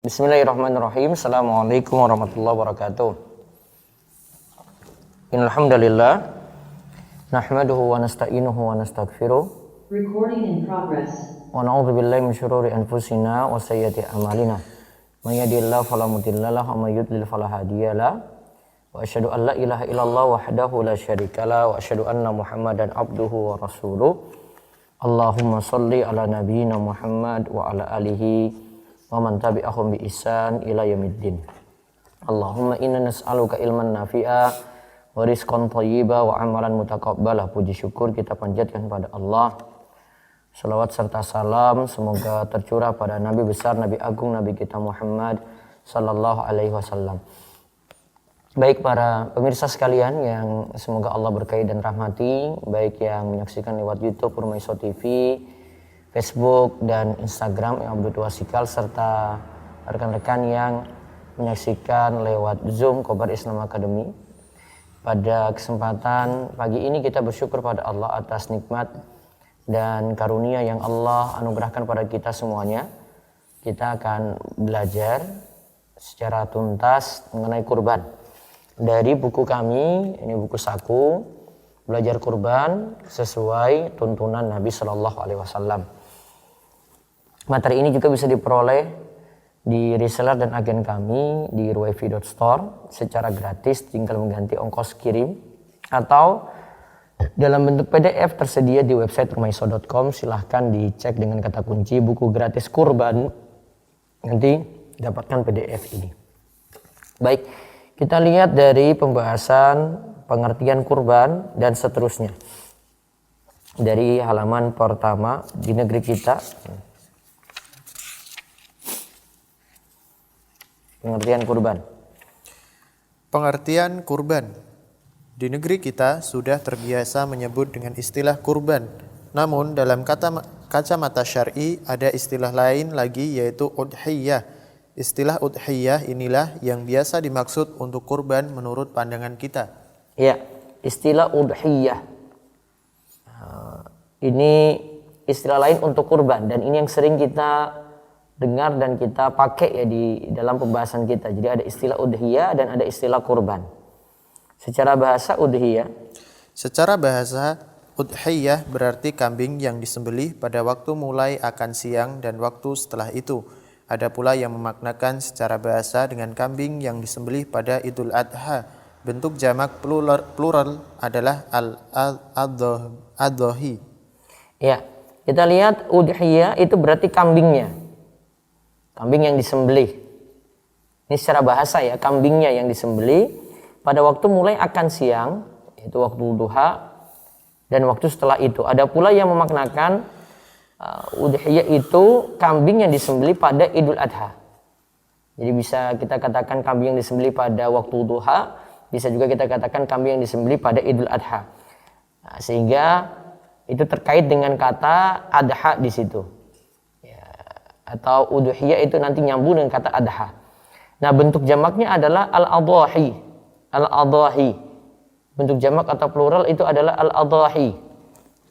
Bismillahirrahmanirrahim. Assalamualaikum warahmatullahi wabarakatuh. Innal hamdalillah nahmaduhu wa nasta'inuhu wa nastaghfiruh. Recording in progress. Wa na'udzu billahi min syururi anfusina wa sayyiati a'malina. May yahdihillahu fala mudilla lahu wa may yudlil fala hadiyalah. Wa asyhadu an la ilaha illallah wahdahu la syarikalah wa asyhadu anna Muhammadan abduhu wa rasuluh. Allahumma shalli ala nabiyyina Muhammad wa ala alihi wa man tabi'ahum bi ihsan ila yaumiddin. Allahumma inna nas'aluka ilman nafi'a wa rizqan thayyiba wa amalan mutaqabbala. Puji syukur kita panjatkan pada Allah. Salawat serta salam semoga tercurah pada Nabi besar, Nabi agung, Nabi kita Muhammad sallallahu alaihi wasallam. Baik para pemirsa sekalian yang semoga Allah berkahi dan rahmati, baik yang menyaksikan lewat YouTube Rumaiso TV, Facebook dan Instagram yang Abdul Wasikal, serta rekan-rekan yang menyaksikan lewat Zoom Khobar Islam Academy. Pada kesempatan pagi ini kita bersyukur pada Allah atas nikmat dan karunia yang Allah anugerahkan pada kita semuanya. Kita akan belajar secara tuntas mengenai kurban dari buku kami, ini buku saku, belajar kurban sesuai tuntunan Nabi Shallallahu Alaihi Wasallam. Materi ini juga bisa diperoleh di reseller dan agen kami di ruwaifi.store secara gratis, tinggal mengganti ongkos kirim, atau dalam bentuk PDF tersedia di website rumaiso.com. Silahkan dicek dengan kata kunci buku gratis kurban, nanti dapatkan PDF ini. Baik, kita lihat dari pembahasan pengertian kurban dan seterusnya dari halaman pertama di negeri kita. Pengertian kurban. Pengertian kurban. Di negeri kita sudah terbiasa menyebut dengan istilah kurban. Namun dalam kacamata syar'i ada istilah lain lagi, yaitu udhiyah. Istilah udhiyah inilah yang biasa dimaksud untuk kurban menurut pandangan kita. Ya, istilah udhiyah. Ini istilah lain untuk kurban, dan ini yang sering kita dengar dan kita pakai ya di dalam pembahasan kita. Jadi ada istilah udhiyah dan ada istilah kurban. Secara bahasa udhiyah. Secara bahasa udhiyah berarti kambing yang disembelih pada waktu mulai akan siang dan waktu setelah itu. Ada pula yang memaknakan secara bahasa dengan kambing yang disembelih pada Idul Adha. Bentuk jamak plural adalah al-adhahi. Ya, kita lihat udhiyah itu berarti kambingnya. Kambing yang disembelih. Ini secara bahasa ya, kambingnya yang disembelih pada waktu mulai akan siang, yaitu waktu duha, dan waktu setelah itu. Ada pula yang memaknakan udhiyah itu kambing yang disembelih pada Idul Adha. Jadi bisa kita katakan kambing yang disembelih pada waktu duha, bisa juga kita katakan kambing yang disembelih pada Idul Adha. Nah, sehingga itu terkait dengan kata adha di situ. Atau udhiyah itu nanti nyambung dengan kata adha. Nah, bentuk jamaknya adalah al-adhahi. Al-adhahi. Bentuk jamak atau plural itu adalah al-adhahi.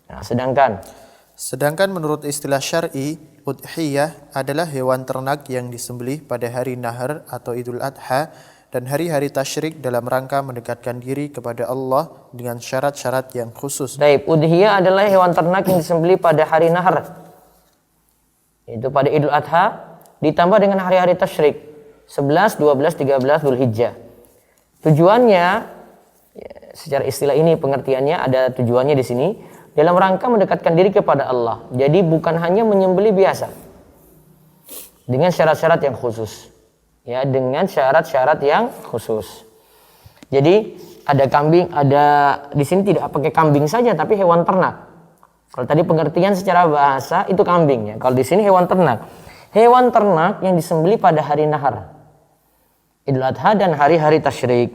Nah, sedangkan menurut istilah syar'i, udhiyah adalah hewan ternak yang disembelih pada hari nahar atau Idul Adha dan hari-hari tasyrik dalam rangka mendekatkan diri kepada Allah dengan syarat-syarat yang khusus. Baik, udhiyah adalah hewan ternak yang disembelih pada hari nahar, itu pada Idul Adha, ditambah dengan hari-hari tasyrik 11, 12, 13 Dzulhijjah. Tujuannya ya, secara istilah ini pengertiannya ada tujuannya di sini dalam rangka mendekatkan diri kepada Allah. Jadi bukan hanya menyembelih biasa, dengan syarat-syarat yang khusus. Ya, dengan syarat-syarat yang khusus. Jadi ada kambing, ada di sini tidak pakai kambing saja tapi hewan ternak. Kalau tadi pengertian secara bahasa itu kambing ya. Kalau di sini hewan ternak. Hewan ternak yang disembelih pada hari nahar, Idul Adha dan hari-hari tasyrik.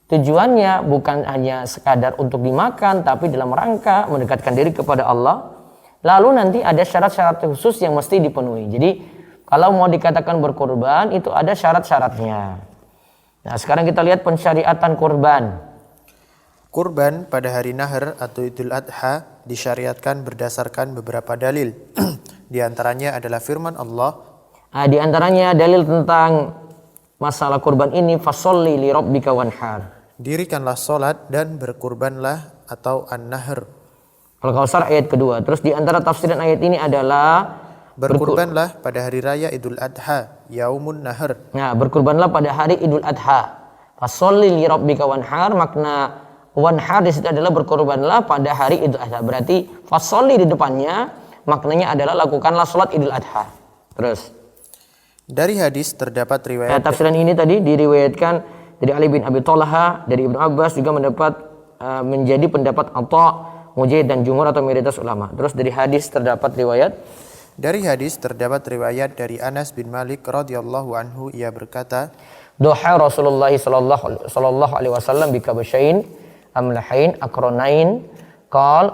Tujuannya bukan hanya sekadar untuk dimakan, tapi dalam rangka mendekatkan diri kepada Allah. Lalu nanti ada syarat-syarat khusus yang mesti dipenuhi. Jadi kalau mau dikatakan berkorban itu ada syarat-syaratnya. Nah, sekarang kita lihat pensyariatan kurban. Kurban pada hari nahar atau Idul Adha disyariatkan berdasarkan beberapa dalil. Di antaranya adalah firman Allah, Di antaranya dalil tentang masalah kurban ini, fasholli li rabbika wanhar. Dirikanlah solat dan berkurbanlah atau an-nahr. Al-Kautsar ayat kedua. Terus di antara tafsiran ayat ini adalah Berkurbanlah pada hari raya Idul Adha, Yaumun Nahr. Nah, berkurbanlah pada hari Idul Adha. Fasholli li rabbika wanhar, makna wanhar di situ adalah berkurbanlah pada hari Idul Adha. Berarti fasholli di depannya maknanya adalah lakukanlah salat Idul Adha. Terus Dari hadis terdapat riwayat tafsiran ini tadi diriwayatkan dari Ali bin Abi Thalha, dari Ibnu Abbas juga menjadi pendapat Atha, Mujahid dan jumhur atau mayoritas ulama. Terus dari hadis terdapat riwayat dari Anas bin Malik radhiyallahu anhu, ia berkata, Doha Rasulullah sallallahu alaihi wasallam bi kabshain amlahain aqranain qal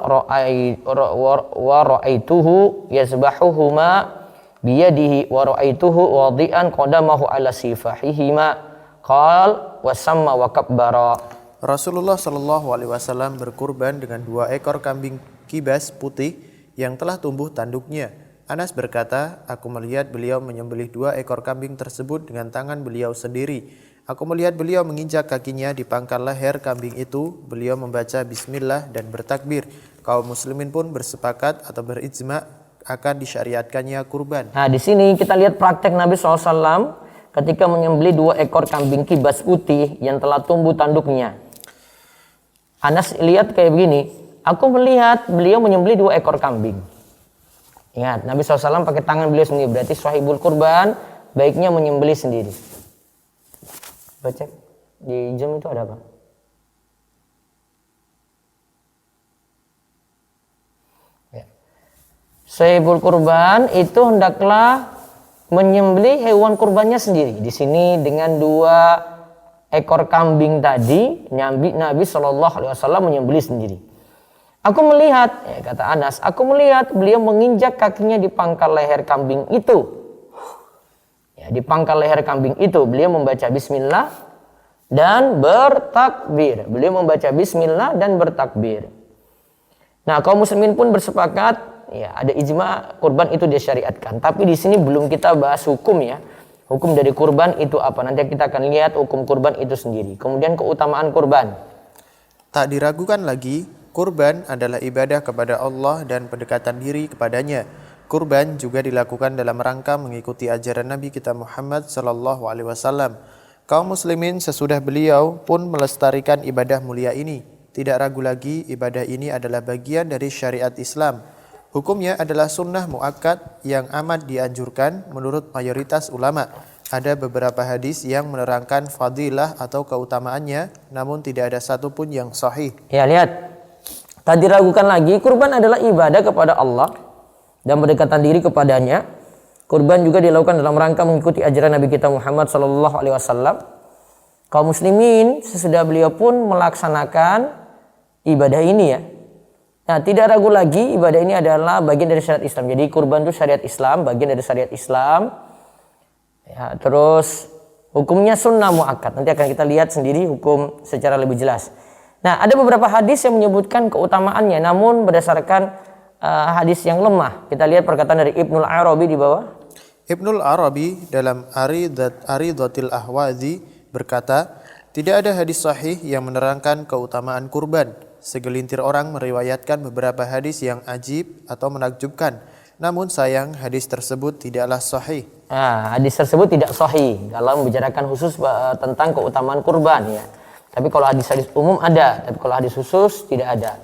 ra'aituhu yazbahuhuma biyadihi wa ra'aituhu wadi'an qadamahu ala sifahihima qal wasamma wa kabbara. Rasulullah Shallallahu alaihi wasallam berkurban dengan 2 ekor kambing kibas putih yang telah tumbuh tanduknya. Anas berkata, aku melihat beliau menyembelih 2 ekor kambing tersebut dengan tangan beliau sendiri. Aku melihat beliau menginjak kakinya di pangkal leher kambing itu. Beliau membaca bismillah dan bertakbir. Kaum muslimin pun bersepakat atau berijma akan disyariatkannya kurban. Nah, di sini kita lihat praktek Nabi SAW ketika menyembelih 2 ekor kambing kibas putih yang telah tumbuh tanduknya. Anas lihat kayak begini, aku melihat beliau menyembelih 2 ekor kambing. Ingat, Nabi SAW pakai tangan beliau sendiri, berarti sahibul kurban baiknya menyembelih sendiri. Baca di Zoom itu ada apa? Ya. Sahibul kurban itu hendaklah menyembelih hewan kurbannya sendiri. Di sini dengan 2 ekor kambing tadi, Nabi SAW menyembelih sendiri. Aku melihat, kata Anas, aku melihat beliau menginjak kakinya di pangkal leher kambing itu. Ya, di pangkal leher kambing itu beliau membaca bismillah dan bertakbir. Beliau membaca bismillah dan bertakbir. Nah, kaum muslimin pun bersepakat, ya, ada ijma kurban itu disyariatkan. Tapi di sini belum kita bahas hukum ya. Hukum dari kurban itu apa? Nanti kita akan lihat hukum kurban itu sendiri. Kemudian keutamaan kurban. Tak diragukan lagi, kurban adalah ibadah kepada Allah dan pendekatan diri kepadanya. Kurban juga dilakukan dalam rangka mengikuti ajaran Nabi kita Muhammad sallallahu alaihi wasallam. Kaum muslimin sesudah beliau pun melestarikan ibadah mulia ini. Tidak ragu lagi, ibadah ini adalah bagian dari syariat Islam. Hukumnya adalah sunnah muakkad yang amat dianjurkan menurut mayoritas ulama. Ada beberapa hadis yang menerangkan fadilah atau keutamaannya, namun tidak ada satupun yang sahih. Ya, lihat. Tak diragukan lagi, kurban adalah ibadah kepada Allah dan pendekatan diri kepadanya. Kurban juga dilakukan dalam rangka mengikuti ajaran Nabi kita Muhammad SAW. Kaum muslimin sesudah beliau pun melaksanakan ibadah ini ya. Nah, tidak ragu lagi ibadah ini adalah bagian dari syariat Islam. Jadi kurban itu syariat Islam, bagian dari syariat Islam. Ya, terus hukumnya sunnah muakkad. Nanti akan kita lihat sendiri hukum secara lebih jelas. Nah, ada beberapa hadis yang menyebutkan keutamaannya, namun berdasarkan hadis yang lemah. Kita lihat perkataan dari Ibnul Arabi di bawah. Ibnul Arabi dalam Aridatil Ahwazi berkata, tidak ada hadis sahih yang menerangkan keutamaan kurban. Segelintir orang meriwayatkan beberapa hadis yang ajib atau menakjubkan. Namun sayang hadis tersebut tidaklah sahih. Nah, hadis tersebut tidak sahih kalau membicarakan khusus tentang keutamaan kurban ya. Tapi kalau hadis-hadis umum ada, tapi kalau hadis khusus tidak ada.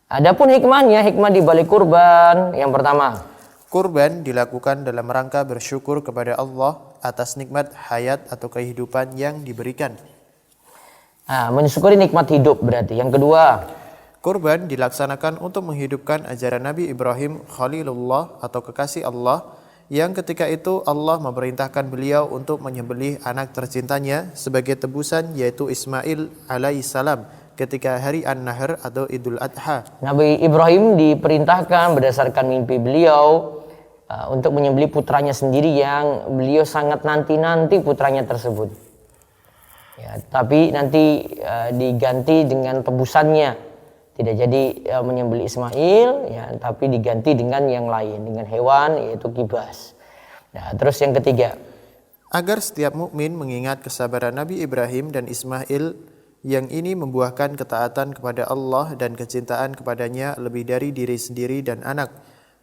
Adapun hikmah di balik kurban yang pertama. Kurban dilakukan dalam rangka bersyukur kepada Allah atas nikmat hayat atau kehidupan yang diberikan. Nah, mensyukuri nikmat hidup berarti. Yang kedua, kurban dilaksanakan untuk menghidupkan ajaran Nabi Ibrahim Khalilullah atau kekasih Allah, yang ketika itu Allah memerintahkan beliau untuk menyembelih anak tercintanya sebagai tebusan, yaitu Ismail alaihissalam ketika hari An-Nahr atau Idul Adha. Nabi Ibrahim diperintahkan berdasarkan mimpi beliau untuk menyembelih putranya sendiri yang beliau sangat nanti-nanti putranya tersebut. Ya, tapi nanti diganti dengan tebusannya. Tidak jadi menyembelih Ismail, ya, tapi diganti dengan yang lain, dengan hewan yaitu kibas. Nah, terus yang ketiga, Agar setiap mukmin mengingat kesabaran Nabi Ibrahim dan Ismail yang ini membuahkan ketaatan kepada Allah dan kecintaan kepadanya lebih dari diri sendiri dan anak.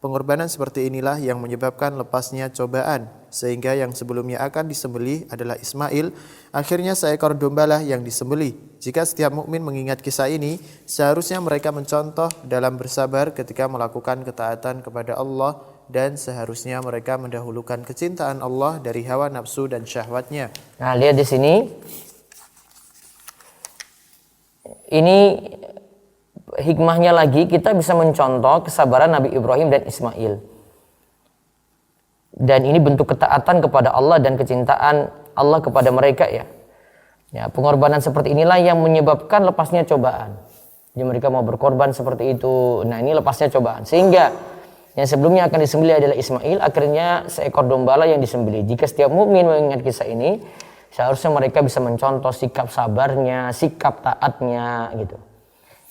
Pengorbanan seperti inilah yang menyebabkan lepasnya cobaan, sehingga yang sebelumnya akan disembelih adalah Ismail, akhirnya seekor dombalah yang disembelih. Jika setiap mukmin mengingat kisah ini, seharusnya mereka mencontoh dalam bersabar ketika melakukan ketaatan kepada Allah, dan seharusnya mereka mendahulukan kecintaan Allah dari hawa nafsu dan syahwatnya. nah lihat di sini, ini hikmahnya lagi, kita bisa mencontoh kesabaran Nabi Ibrahim dan Ismail. Dan ini bentuk ketaatan kepada Allah dan kecintaan Allah kepada mereka ya. Ya, pengorbanan seperti inilah yang menyebabkan lepasnya cobaan. Jadi mereka mau berkorban seperti itu. Nah, ini lepasnya cobaan. Sehingga yang sebelumnya akan disembelih adalah Ismail, akhirnya seekor dombalah yang disembelih. Jika setiap mukmin mengingat kisah ini, seharusnya mereka bisa mencontoh sikap sabarnya, sikap taatnya gitu.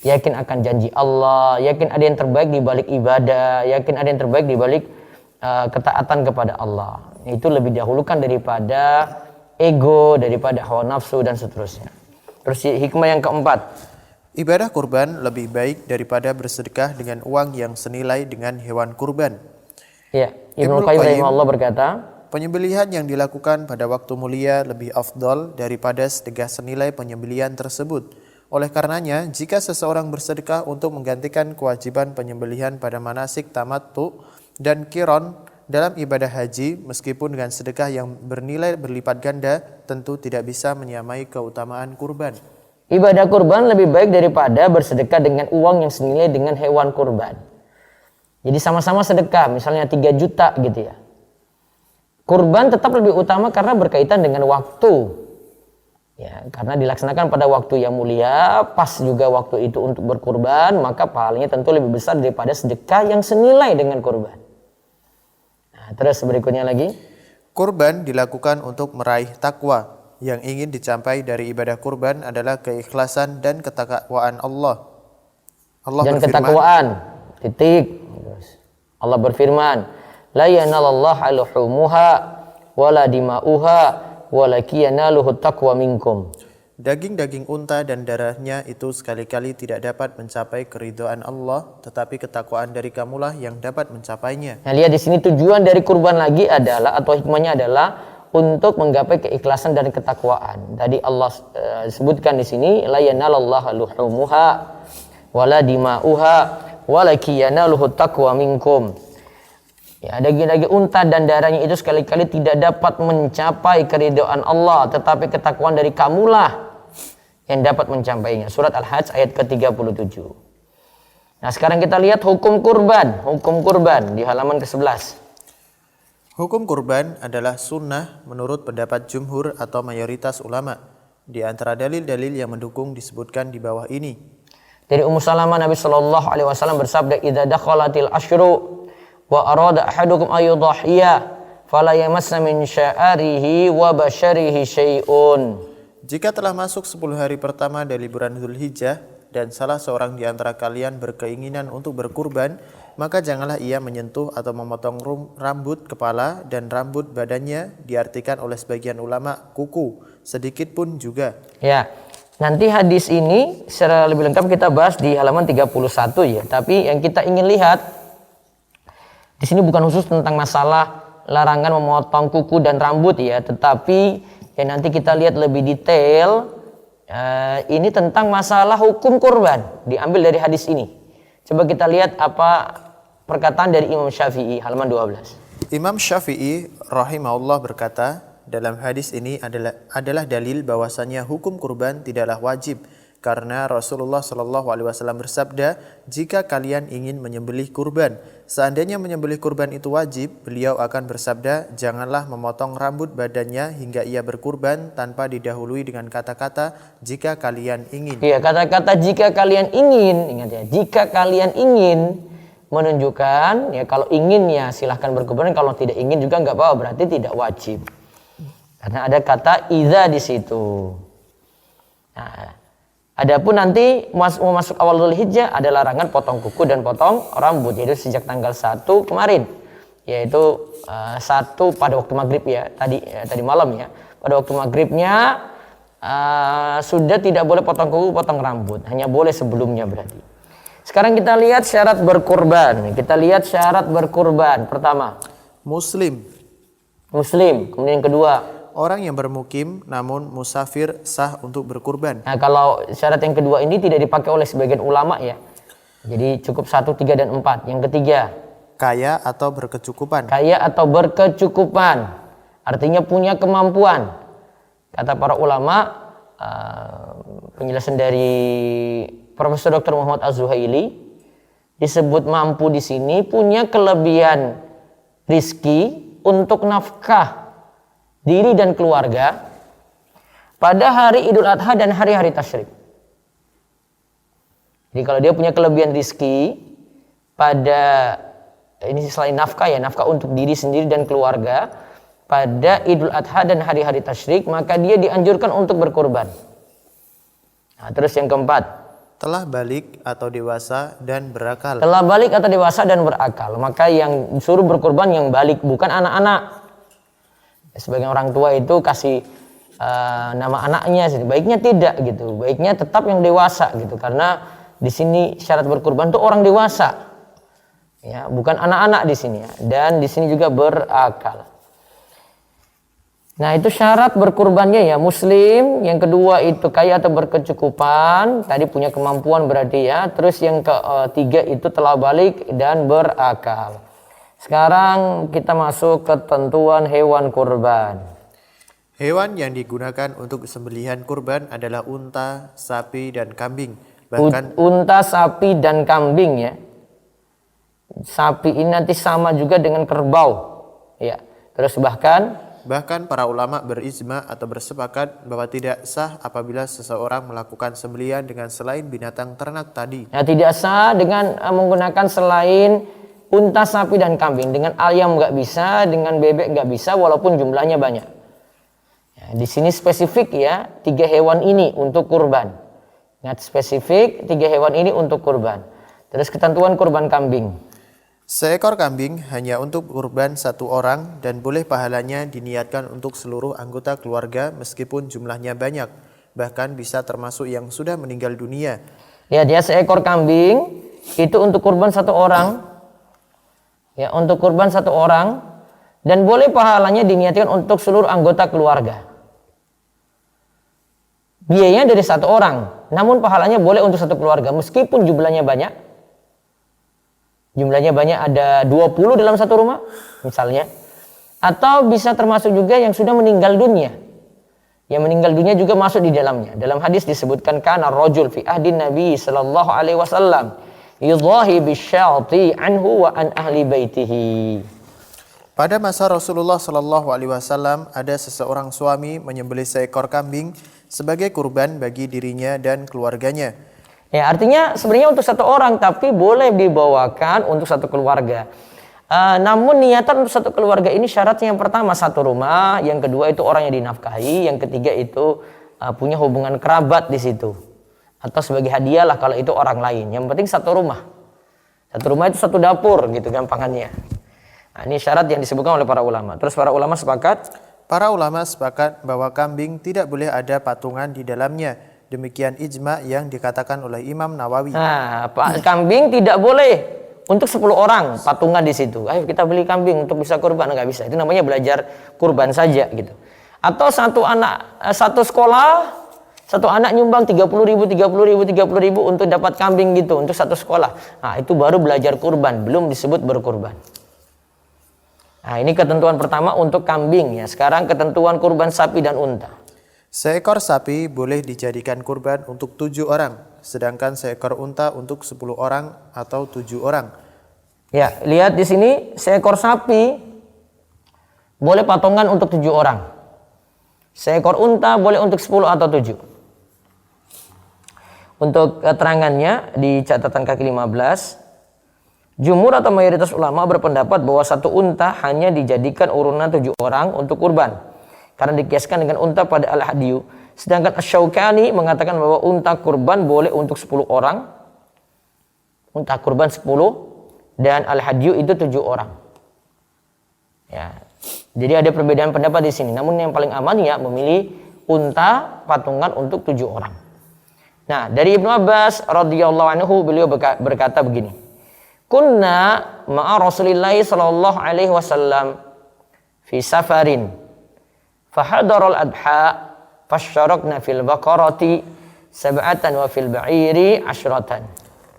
Yakin akan janji Allah, yakin ada yang terbaik di balik ibadah, yakin ada yang terbaik di balik ketaatan kepada Allah. Itu lebih dahulukan daripada ego, daripada hawa nafsu dan seterusnya. Terus hikmah yang keempat, Ibadah kurban lebih baik daripada bersedekah dengan uang yang senilai dengan hewan kurban. ya, Ibnu Qayyim rahimahullah berkata, Penyembelihan yang dilakukan pada waktu mulia lebih afdal daripada sedekah senilai penyembelihan tersebut. Oleh karenanya, jika seseorang bersedekah untuk menggantikan kewajiban penyembelihan pada manasik tamattu dan qiron dalam ibadah haji, meskipun dengan sedekah yang bernilai berlipat ganda, tentu tidak bisa menyamai keutamaan kurban. ibadah kurban lebih baik daripada bersedekah dengan uang yang senilai dengan hewan kurban. Jadi sama-sama sedekah, misalnya 3 juta gitu ya. Kurban tetap lebih utama karena berkaitan dengan waktu. Ya, karena dilaksanakan pada waktu yang mulia, pas juga waktu itu untuk berkurban, maka pahalanya tentu lebih besar daripada sedekah yang senilai dengan kurban. Nah, terus berikutnya lagi, Kurban dilakukan untuk meraih takwa. Yang ingin dicapai dari ibadah kurban adalah keikhlasan dan ketakwaan Allah. Allah dan berfirman, ketakwaan, titik. Allah berfirman, la yanalallahu luhumuha wala dima'uha walakin yanaluhu taqwa minkum. daging-daging unta dan darahnya itu sekali-kali tidak dapat mencapai keridhaan Allah, tetapi ketakwaan dari kamulah yang dapat mencapainya. Nah, lihat di sini tujuan dari kurban lagi adalah, atau hikmahnya adalah untuk menggapai keikhlasan dan ketakwaan. Tadi Allah sebutkan di sini, la yanalallahu luhumuha wala dima'uha walakin yanaluhu taqwa minkum. Ya, daging-daging unta dan darahnya itu sekali-kali tidak dapat mencapai keridhaan Allah, tetapi ketakwaan dari kamulah yang dapat mencapainya. Surat Al-Hajj ayat ke-37. Nah, sekarang kita lihat hukum kurban di halaman ke-11. Hukum kurban adalah sunnah menurut pendapat jumhur atau mayoritas ulama. Di antara dalil-dalil yang mendukung disebutkan di bawah ini. Dari Ummu Salamah, Nabi Shallallahu Alaihi Wasallam bersabda, "Idza dakhalatil asyru wa arada ahadukum ayudhhiya fala yamassa min sya'arihi wa basyarihi syai'un." Jika telah masuk 10 hari pertama dari bulan Dzulhijjah dan salah seorang di antara kalian berkeinginan untuk berkurban, maka janganlah ia menyentuh atau memotong rambut kepala dan rambut badannya, diartikan oleh sebagian ulama kuku, sedikit pun juga. Ya, nanti hadis ini secara lebih lengkap kita bahas di halaman 31 ya. Tapi yang kita ingin lihat di sini bukan khusus tentang masalah larangan memotong kuku dan rambut ya, tetapi yang nanti kita lihat lebih detail ini tentang masalah hukum kurban diambil dari hadis ini. Coba kita lihat apa perkataan dari Imam Syafi'i halaman 12. Imam Syafi'i rahimahullah berkata, dalam hadis ini adalah dalil bahwasannya hukum kurban tidaklah wajib, karena Rasulullah Shallallahu Alaihi Wasallam bersabda, jika kalian ingin menyembelih kurban, seandainya menyembelih kurban itu wajib, beliau akan bersabda, janganlah memotong rambut badannya hingga ia berkurban tanpa didahului dengan kata-kata jika kalian ingin. Iya, kata-kata jika kalian ingin, ingat ya, jika kalian ingin menunjukkan ya, kalau ingin ya silahkan berkurban, kalau tidak ingin juga nggak apa-apa, berarti tidak wajib. Karena ada kata idza di situ. Nah, adapun nanti mau masuk awal Dzulhijjah ada larangan potong kuku dan potong rambut, yaitu sejak tanggal 1 kemarin. yaitu satu pada waktu maghrib ya, tadi malam ya. Pada waktu maghribnya sudah tidak boleh potong kuku, potong rambut, hanya boleh sebelumnya berarti. Sekarang kita lihat syarat berkurban. Kita lihat syarat berkurban. Pertama, Muslim. Kemudian yang kedua, Orang yang bermukim namun musafir sah untuk berkurban. nah kalau syarat yang kedua ini tidak dipakai oleh sebagian ulama ya. Jadi cukup 1, 3, dan 4. Yang ketiga, Kaya atau berkecukupan. kaya atau berkecukupan. Artinya punya kemampuan. Kata para ulama, penjelasan dari Profesor Dr. Muhammad Az-Zuhaili, disebut mampu di sini punya kelebihan rizki untuk nafkah diri dan keluarga pada hari Idul Adha dan hari-hari tasyrik. Jadi kalau dia punya kelebihan rizki pada ini selain nafkah ya, nafkah untuk diri sendiri dan keluarga pada Idul Adha dan hari-hari tasyrik, maka dia dianjurkan untuk berkurban. Nah, terus yang keempat, Telah balik atau dewasa dan berakal. telah balik atau dewasa dan berakal. Maka yang suruh berkurban yang balik, bukan anak-anak. Sebagian orang tua itu kasih nama anaknya, baiknya tidak gitu. Baiknya tetap yang dewasa gitu, karena di sini syarat berkurban itu orang dewasa. Ya, bukan anak-anak di sini ya. Dan di sini juga berakal. Nah, itu syarat berkurbannya ya, Muslim. Yang kedua itu kaya atau berkecukupan, tadi punya kemampuan berarti ya. Terus yang ketiga itu telah balik dan berakal. Sekarang kita masuk ke ketentuan hewan kurban. Hewan yang digunakan untuk sembelihan kurban adalah unta, sapi, dan kambing. Bahkan Unta, sapi, dan kambing ya. Sapi ini nanti sama juga dengan kerbau. Ya. Terus Bahkan para ulama berijma atau bersepakat bahwa tidak sah apabila seseorang melakukan sembelihan dengan selain binatang ternak tadi. nah, tidak sah dengan menggunakan selain unta, sapi, dan kambing. Dengan ayam nggak bisa, dengan bebek nggak bisa, walaupun jumlahnya banyak. Ya, di sini spesifik ya, 3 hewan ini untuk kurban. Ingat, spesifik 3 hewan ini untuk kurban. Terus ketentuan kurban kambing. Seekor kambing hanya untuk kurban 1 orang dan boleh pahalanya diniatkan untuk seluruh anggota keluarga meskipun jumlahnya banyak. Bahkan bisa termasuk yang sudah meninggal dunia. Ya, dia seekor kambing itu untuk kurban 1 orang. Ya, untuk kurban 1 orang dan boleh pahalanya diniatkan untuk seluruh anggota keluarga. Biayanya dari 1 orang, namun pahalanya boleh untuk 1 keluarga meskipun jumlahnya banyak. Jumlahnya banyak, ada 20 dalam 1 rumah misalnya. Atau bisa termasuk juga yang sudah meninggal dunia. Yang meninggal dunia juga masuk di dalamnya. Dalam hadis disebutkan kana rajul fi ahdin Nabi sallallahu alaihi wasallam yudhahi bisyati anhu wa an ahli baitihi. Pada masa Rasulullah Shallallahu Alaihi Wasallam ada seseorang suami menyembelih seekor kambing sebagai kurban bagi dirinya dan keluarganya. Ya, artinya sebenarnya untuk 1 orang, tapi boleh dibawakan untuk 1 keluarga. Namun niatan untuk 1 keluarga ini syaratnya yang pertama 1 rumah, yang kedua itu orang yang dinafkahi, yang ketiga itu punya hubungan kerabat di situ. Atau sebagai hadiah lah kalau itu orang lain. Yang penting 1 rumah. 1 rumah itu 1 dapur gitu gampangannya. Nah, ini syarat yang disebutkan oleh para ulama. Terus para ulama sepakat? Para ulama sepakat bahwa kambing tidak boleh ada patungan di dalamnya. Demikian ijma yang dikatakan oleh Imam Nawawi. Nah, kambing tidak boleh untuk 10 orang patungan di situ. Ayo kita beli kambing untuk bisa kurban, nggak bisa. Itu namanya belajar kurban saja gitu. Atau 1 anak, 1 sekolah, 1 anak nyumbang 30.000 untuk dapat kambing gitu untuk 1 sekolah. Nah, itu baru belajar kurban, belum disebut berkurban. Nah, ini ketentuan pertama untuk kambing ya. Sekarang ketentuan kurban sapi dan unta. Seekor sapi boleh dijadikan kurban untuk 7 orang, sedangkan seekor unta untuk 10 orang atau 7 orang. Ya, lihat di sini seekor sapi boleh patungan untuk 7 orang. Seekor unta boleh untuk 10 atau 7. Untuk keterangannya di catatan kaki 15, jumhur atau mayoritas ulama berpendapat bahwa 1 unta hanya dijadikan urunan 7 orang untuk kurban. Karena dikiaskan dengan unta pada al-hadiyu. Sedangkan Asy-Syaukani mengatakan bahwa unta kurban boleh untuk 10 orang. Unta kurban 10 dan al-hadiyu itu 7 orang. Ya. Jadi ada perbedaan pendapat di sini. Namun yang paling aman ya memilih unta patungan untuk 7 orang. Nah, dari Ibnu Abbas radhiyallahu anhu beliau berkata begini. Kunna ma'a Rasulillah sallallahu alaihi wasallam fi safarin. Fahadaral adha fasyarakna fil baqarati sab'atan wa fil ba'iri asyratan.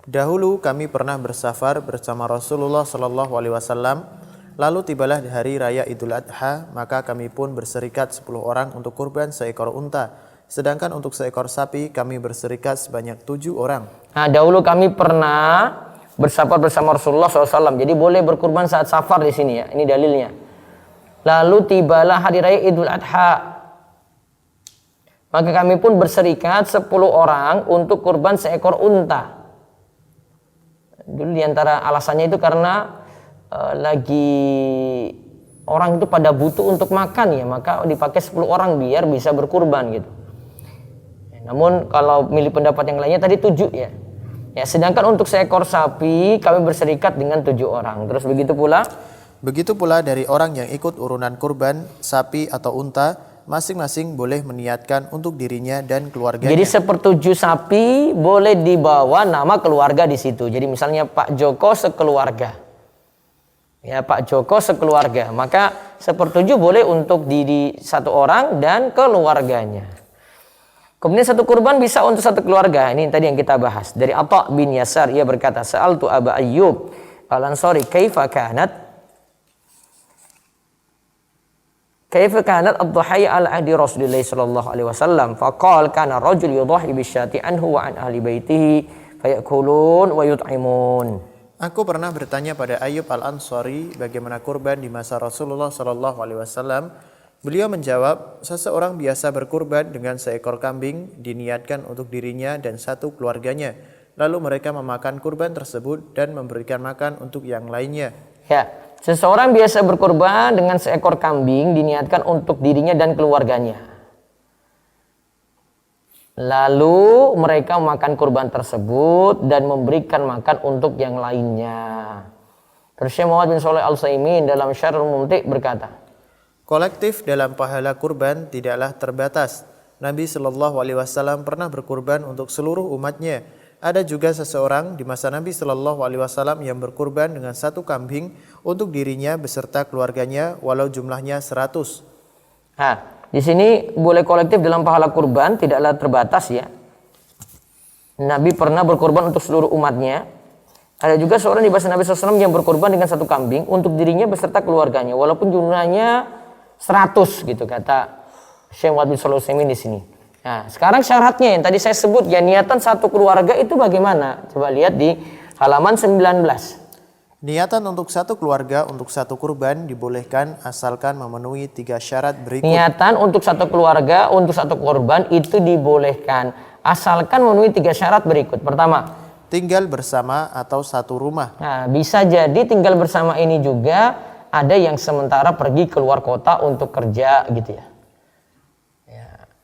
Dahulu kami pernah bersafar bersama Rasulullah sallallahu alaihi wasallam. Lalu tibalah hari raya Idul Adha, maka kami pun berserikat 10 orang untuk kurban seekor unta. Sedangkan untuk seekor sapi kami berserikat sebanyak 7 orang. Nah, dahulu kami pernah bersafar bersama Rasulullah SAW. Jadi boleh berkurban saat safar di sini ya. Ini dalilnya. Lalu tibalah hari raya Idul Adha. Maka kami pun berserikat 10 orang untuk kurban seekor unta. Dulu diantara alasannya itu karena lagi orang itu pada butuh untuk makan ya, maka dipakai 10 orang biar bisa berkurban gitu. Namun kalau milih pendapat yang lainnya tadi 7 ya. Ya, sedangkan untuk seekor sapi kami berserikat dengan 7 orang. Terus begitu pula dari orang yang ikut urunan kurban sapi atau unta, masing-masing boleh meniatkan untuk dirinya dan keluarganya. Jadi sepertujuh sapi boleh dibawa nama keluarga di situ. Jadi misalnya Pak Joko sekeluarga. Ya, Pak Joko sekeluarga, maka sepertujuh boleh untuk diri 1 orang dan keluarganya. Kemudian 1 kurban bisa untuk 1 keluarga. Ini tadi yang kita bahas. Dari Atha bin Yasar, ia berkata, Sa'altu Aba Ayyub Al-Ansari kaifa kanat ad-dhahaya ala ahdi Rasulullah sallallahu alaihi wasallam. Faqala kana rajul yudhahi bisyati anhu wa an ahli baitihi fayakulun wa yut'imun. Aku pernah bertanya pada Ayyub Al-Ansari bagaimana kurban di masa Rasulullah sallallahu alaihi wasallam. Beliau menjawab, seseorang biasa berkurban dengan seekor kambing diniatkan untuk dirinya dan 1 keluarganya. Lalu mereka memakan kurban tersebut dan memberikan makan untuk yang lainnya. Ya, seseorang biasa berkurban dengan seekor kambing diniatkan untuk dirinya dan keluarganya. Lalu mereka memakan kurban tersebut dan memberikan makan untuk yang lainnya. Terus Syekh Muhammad bin Shalih Al-Utsaimin dalam Syarhul Mumti' berkata, kolektif dalam pahala kurban tidaklah terbatas. Nabi Shallallahu Alaihi Wasallam pernah berkurban untuk seluruh umatnya. Ada juga seseorang di masa Nabi Shallallahu Alaihi Wasallam yang berkurban dengan 1 kambing untuk dirinya beserta keluarganya, walau jumlahnya 100. Nah, di sini boleh kolektif dalam pahala kurban, tidaklah terbatas ya. Nabi pernah berkurban untuk seluruh umatnya. Ada juga seorang di masa Nabi SAW yang berkurban dengan 1 kambing untuk dirinya beserta keluarganya, walaupun jumlahnya 100 gitu kata Syekh Muhammad bin Shalih Al-Utsaimin di sini. Nah, sekarang syaratnya yang tadi saya sebut ya, niatan 1 keluarga itu bagaimana? Coba lihat di halaman 19. Niatan untuk 1 keluarga untuk 1 kurban dibolehkan asalkan memenuhi 3 syarat berikut. Niatan untuk 1 keluarga untuk 1 kurban itu dibolehkan asalkan memenuhi 3 syarat berikut. Pertama, tinggal bersama atau 1 rumah. Nah, bisa jadi tinggal bersama ini juga ada yang sementara pergi keluar kota untuk kerja gitu ya.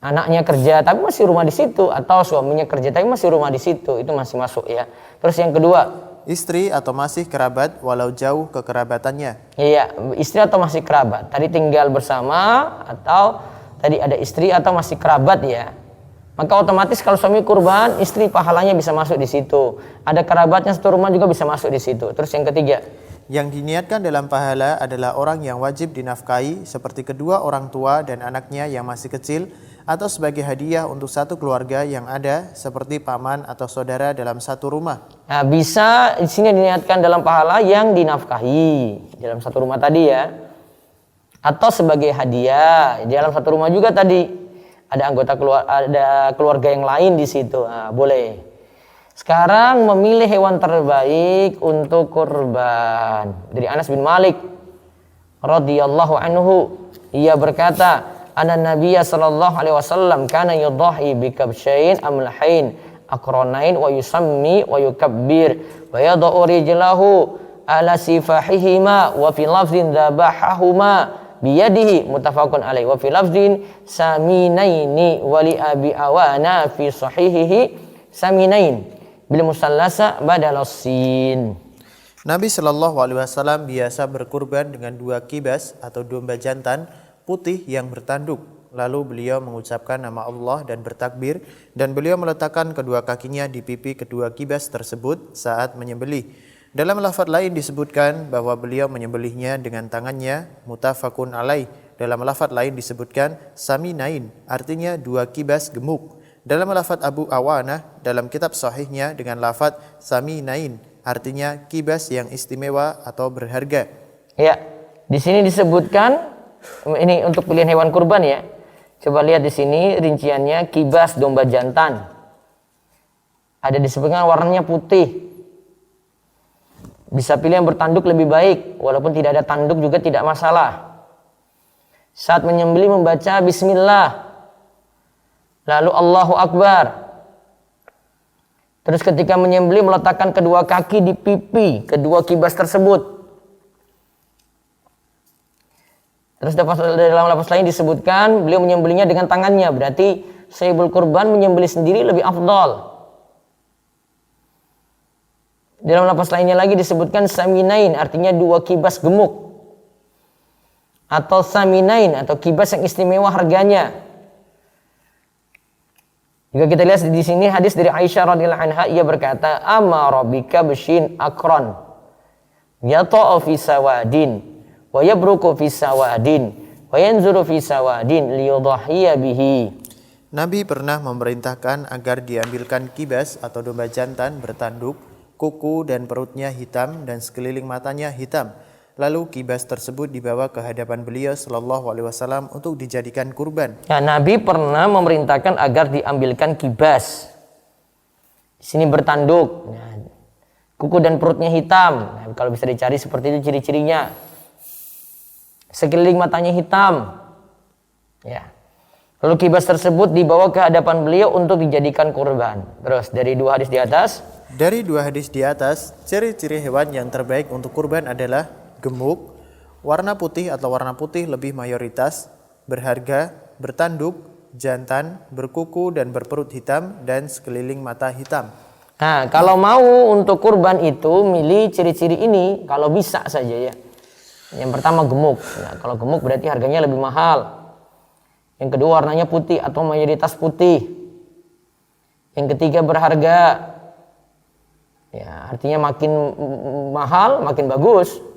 Anaknya kerja tapi masih rumah di situ, atau suaminya kerja tapi masih rumah di situ, itu masih masuk ya. Terus yang kedua, istri atau masih kerabat walau jauh kekerabatannya. Iya, istri atau masih kerabat. Tadi tinggal bersama atau tadi ada istri atau masih kerabat ya. Maka otomatis kalau suami kurban, istri pahalanya bisa masuk di situ. Ada kerabatnya 1 rumah juga bisa masuk di situ. Terus yang ketiga, yang diniatkan dalam pahala adalah orang yang wajib dinafkahi seperti kedua orang tua dan anaknya yang masih kecil, atau sebagai hadiah untuk 1 keluarga yang ada seperti paman atau saudara dalam 1 rumah. Nah, bisa di sini diniatkan dalam pahala yang dinafkahi dalam 1 rumah tadi ya, atau sebagai hadiah di dalam 1 rumah juga tadi ada keluarga yang lain di situ. Nah, boleh. Sekarang memilih hewan terbaik untuk kurban. Dari Anas bin Malik radhiyallahu anhu, ia berkata, anna Nabiyya sallallahu alaihi wasallam kana yudhahi bi kabshain amlahain aqranain wa yusammi wa yukabbir wa yad'u rijlahu ala sifahihima wa fi lafdhin dhabahahuma biyadihi muttafaqun alaihi wa fi lafdhin saminaini wa li abi awana fi sahihihi saminain bil musallasa badalas sin. Nabi Shallallahu Alaihi Wasallam biasa berkurban dengan 2 kibas atau domba jantan putih yang bertanduk. Lalu beliau mengucapkan nama Allah dan bertakbir, dan beliau meletakkan kedua kakinya di pipi kedua kibas tersebut saat menyembelih. Dalam lafaz lain disebutkan bahwa beliau menyembelihnya dengan tangannya, muttafaqun alaih. Dalam lafaz lain disebutkan saminain, artinya 2 kibas gemuk. Dalam lafaz Abu Awanah dalam kitab sahihnya dengan lafaz saminain, artinya kibas yang istimewa atau berharga. Ya, di sini disebutkan ini untuk pilihan hewan kurban ya. Coba lihat di sini rinciannya kibas domba jantan. Ada disebutkan warnanya putih. Bisa pilih yang bertanduk lebih baik, walaupun tidak ada tanduk juga tidak masalah. Saat menyembelih membaca bismillah. Lalu Allahu Akbar. Terus ketika menyembelih meletakkan kedua kaki di pipi kedua kibas tersebut. Terus dalam lafaz lain disebutkan beliau menyembelihnya dengan tangannya. Berarti sahibul kurban menyembelih sendiri lebih afdal. Dalam lafaz lainnya lagi disebutkan saminain, artinya 2 kibas gemuk. Atau saminain, atau kibas yang istimewa harganya. Jika kita lihat di sini hadis dari Aisyah radhiyallahu anha, ia berkata, "Amara bika bishin akron, yata'u fi sawadin, wa yabruku fi sawadin, wa yanzuru fi sawadin liyudhhiya bihi." Nabi pernah memerintahkan agar diambilkan kibas atau domba jantan bertanduk, kuku dan perutnya hitam dan sekeliling matanya hitam. Lalu kibas tersebut dibawa ke hadapan beliau Shallallahu Alaihi Wasallam untuk dijadikan kurban. Ya, Nabi pernah memerintahkan agar diambilkan kibas. Di sini bertanduk, nah, kuku dan perutnya hitam. Nah, kalau bisa dicari seperti itu ciri-cirinya. Sekeliling matanya hitam. Ya. Lalu kibas tersebut dibawa ke hadapan beliau untuk dijadikan kurban. Terus dari 2 hadis di atas. Dari 2 hadis di atas, ciri-ciri hewan yang terbaik untuk kurban adalah gemuk, warna putih atau warna putih lebih mayoritas, berharga, bertanduk, jantan, berkuku dan berperut hitam, dan sekeliling mata hitam. Nah, kalau mau untuk kurban itu milih ciri-ciri ini kalau bisa saja ya. Yang pertama gemuk. Nah, kalau gemuk berarti harganya lebih mahal. Yang kedua warnanya putih atau mayoritas putih. Yang ketiga berharga. Ya, artinya makin mahal makin bagus.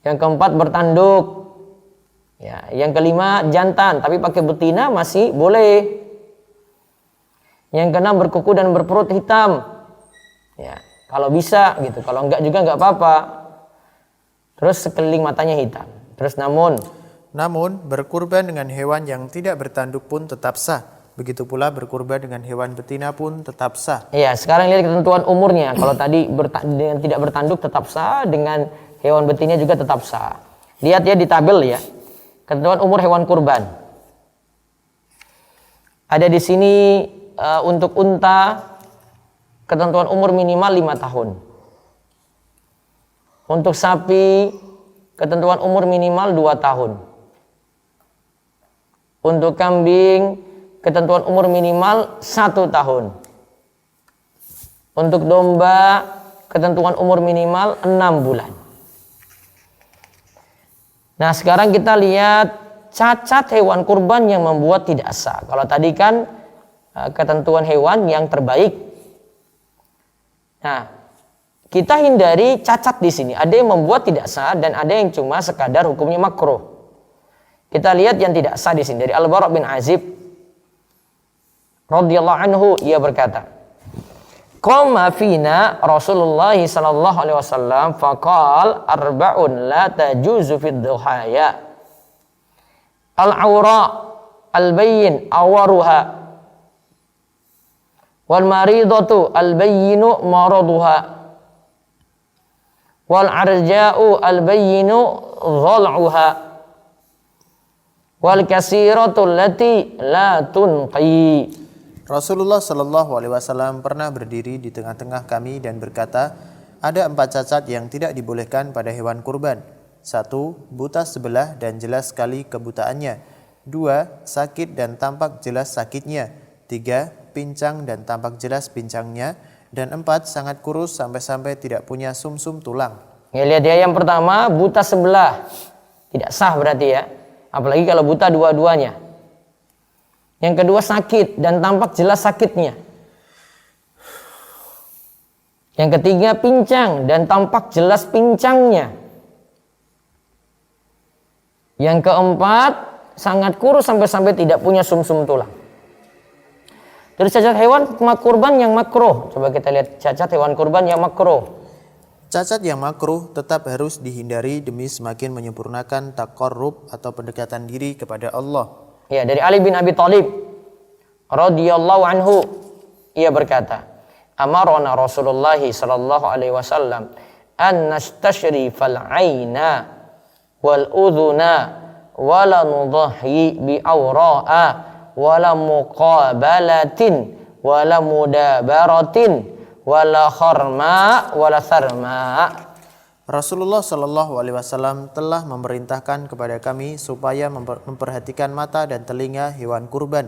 Yang keempat bertanduk. Ya, yang kelima jantan tapi pakai betina masih boleh. Yang keenam berkuku dan berperut hitam. Ya, kalau bisa gitu. Kalau enggak juga enggak apa-apa. Terus sekeliling matanya hitam. Terus namun berkurban dengan hewan yang tidak bertanduk pun tetap sah. Begitu pula berkurban dengan hewan betina pun tetap sah. Iya, sekarang lihat ketentuan umurnya. Kalau tadi dengan tidak bertanduk tetap sah, dengan hewan betina juga tetap sah. Lihat ya di tabel ya. Ketentuan umur hewan kurban. Ada di sini untuk unta ketentuan umur minimal 5 tahun. Untuk sapi ketentuan umur minimal 2 tahun. Untuk kambing ketentuan umur minimal 1 tahun. Untuk domba ketentuan umur minimal 6 bulan. Nah, sekarang kita lihat cacat hewan kurban yang membuat tidak sah. Kalau tadi kan ketentuan hewan yang terbaik. Nah, kita hindari cacat di sini. Ada yang membuat tidak sah dan ada yang cuma sekadar hukumnya makruh. Kita lihat yang tidak sah di sini dari Al-Bara' bin Azib radhiyallahu anhu, ia berkata, qama fina Rasulullah sallallahu alaihi wasallam faqal arba'un la tajuzu fid duhaya al-awra al-bayyin awaruha wal maridatu al-bayyinu maraduha wal arja'u al-bayyinu dhal'uha wal kasiratu allati la tunqi. Rasulullah Shallallahu Alaihi Wasallam pernah berdiri di tengah-tengah kami dan berkata, ada 4 cacat yang tidak dibolehkan pada hewan kurban. 1. Buta sebelah dan jelas sekali kebutaannya. 2. Sakit dan tampak jelas sakitnya. 3. Pincang dan tampak jelas pincangnya. Dan 4, sangat kurus sampai-sampai tidak punya sumsum tulang. Ya, lihat ya, yang pertama buta sebelah. Tidak sah berarti ya. Apalagi kalau buta dua-duanya. Yang kedua sakit dan tampak jelas sakitnya. Yang ketiga pincang dan tampak jelas pincangnya. Yang keempat sangat kurus sampai-sampai tidak punya sumsum tulang. Terus cacat hewan kurban yang makruh. Coba kita lihat cacat hewan kurban yang makruh. Cacat yang makruh tetap harus dihindari demi semakin menyempurnakan taqarrub atau pendekatan diri kepada Allah. Ya, dari Ali bin Abi Thalib radhiyallahu anhu, ia berkata, amarona Rasulullah sallallahu alaihi wasallam an nastashrifal aina wal udhuna wala nudhahi bi awra'a wala muqabalatin wala mudabaratin wala kharma wala sarma. Rasulullah Shallallahu Alaihi Wasallam telah memerintahkan kepada kami supaya memperhatikan mata dan telinga hewan kurban,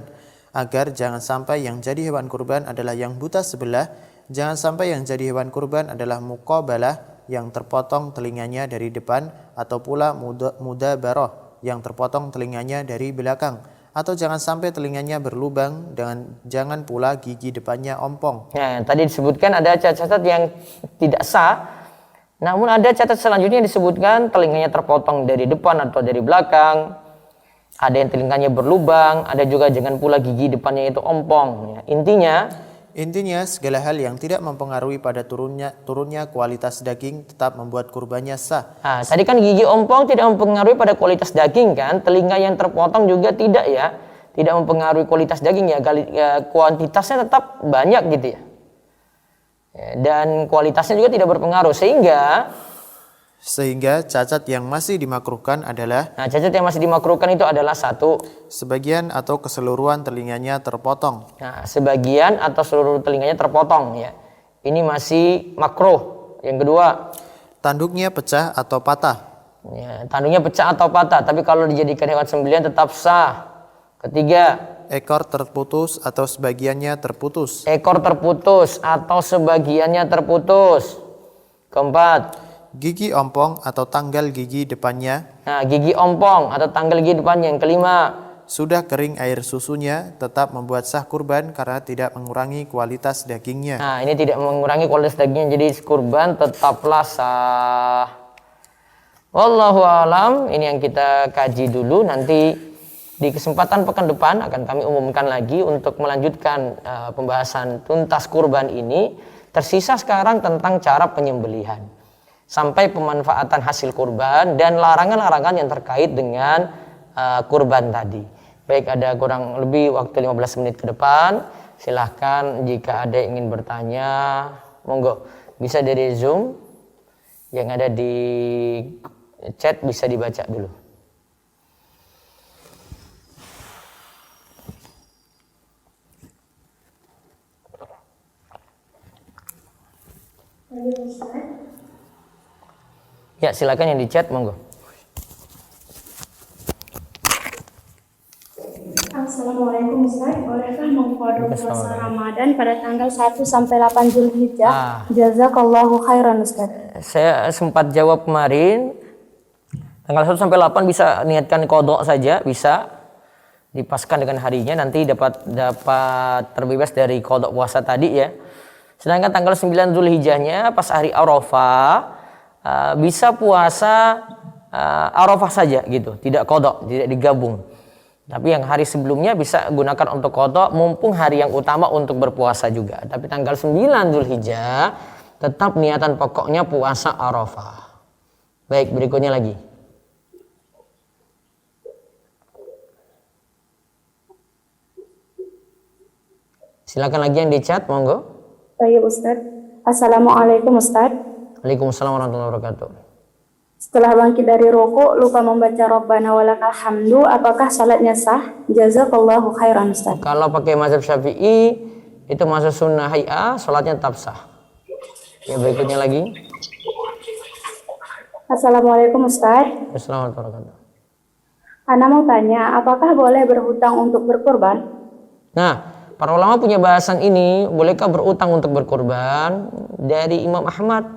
agar jangan sampai yang jadi hewan kurban adalah yang buta sebelah, jangan sampai yang jadi hewan kurban adalah muqabalah yang terpotong telinganya dari depan, atau pula mudabarah yang terpotong telinganya dari belakang. Atau jangan sampai telinganya berlubang, dan jangan pula gigi depannya ompong. Nah, tadi disebutkan ada cacat yang tidak sah. Namun ada cacat selanjutnya disebutkan telinganya terpotong dari depan atau dari belakang. Ada yang telinganya berlubang, ada juga jangan pula gigi depannya itu ompong. Intinya segala hal yang tidak mempengaruhi pada turunnya kualitas daging tetap membuat kurbannya sah. Nah, tadi kan gigi ompong tidak mempengaruhi pada kualitas daging kan, telinga yang terpotong juga tidak ya, tidak mempengaruhi kualitas daging ya, kuantitasnya tetap banyak gitu ya. Dan kualitasnya juga tidak berpengaruh, sehingga cacat yang masih dimakruhkan adalah, cacat yang masih dimakruhkan itu adalah satu, sebagian atau keseluruhan telinganya terpotong. Nah, sebagian atau seluruh telinganya terpotong ya. Ini masih makruh. Yang kedua, tanduknya pecah atau patah. Ya, tanduknya pecah atau patah, tapi kalau dijadikan hewan sembelihan tetap sah. Ketiga, ekor terputus atau sebagiannya terputus. Ekor terputus atau sebagiannya terputus. Keempat, gigi ompong atau tanggal gigi depannya. Nah, gigi ompong atau tanggal gigi depannya. Yang kelima, sudah kering air susunya, tetap membuat sah kurban karena tidak mengurangi kualitas dagingnya. Nah, ini tidak mengurangi kualitas dagingnya, jadi kurban tetaplah sah. Wallahu alam. Ini yang kita kaji dulu. Nanti di kesempatan pekan depan akan kami umumkan lagi untuk melanjutkan pembahasan tuntas kurban ini. Tersisa sekarang tentang cara penyembelihan sampai pemanfaatan hasil kurban dan larangan-larangan yang terkait dengan kurban tadi. Baik, ada kurang lebih waktu 15 menit ke depan. Silahkan jika ada yang ingin bertanya, monggo. Bisa dari Zoom, yang ada di chat bisa dibaca dulu. Ya, silakan yang di chat, monggo. Assalamualaikum Ustaz, bolehkah mengkodok puasa Ramadan pada tanggal 1 sampai 8 Zulhijjah? Jazakallahu khairan Ustaz. Saya sempat jawab kemarin, tanggal 1 sampai 8 bisa niatkan kodok saja, bisa dipaskan dengan harinya, nanti dapat terbebas dari kodok puasa tadi ya. Sedangkan tanggal 9 Zulhijjahnya pas hari Arafah, bisa puasa Arafah saja gitu, tidak kodok, tidak digabung. Tapi yang hari sebelumnya bisa gunakan untuk kodok, mumpung hari yang utama untuk berpuasa juga. Tapi tanggal 9 Zulhijjah tetap niatan pokoknya puasa Arafah. Baik, berikutnya lagi. Silakan lagi yang di chat, monggo. Baik Ustaz. Assalamualaikum Ustaz. Waalaikumsalam warahmatullahi wabarakatuh. Setelah bangkit dari rukuk lupa membaca Rabbana walakal hamdu, apakah salatnya sah? Jazakallahu khairan Ustaz. Kalau pakai mazhab Syafi'i itu masuk sunnah hay'ah, salatnya tetap sah. Ya, berikutnya lagi. Assalamualaikum Ustaz. Assalamualaikum warahmatullahi wabarakatuh. Ana mau tanya, apakah boleh berhutang untuk berkurban? Nah, para ulama punya bahasan ini, bolehkah berutang untuk berkurban? Dari Imam Ahmad,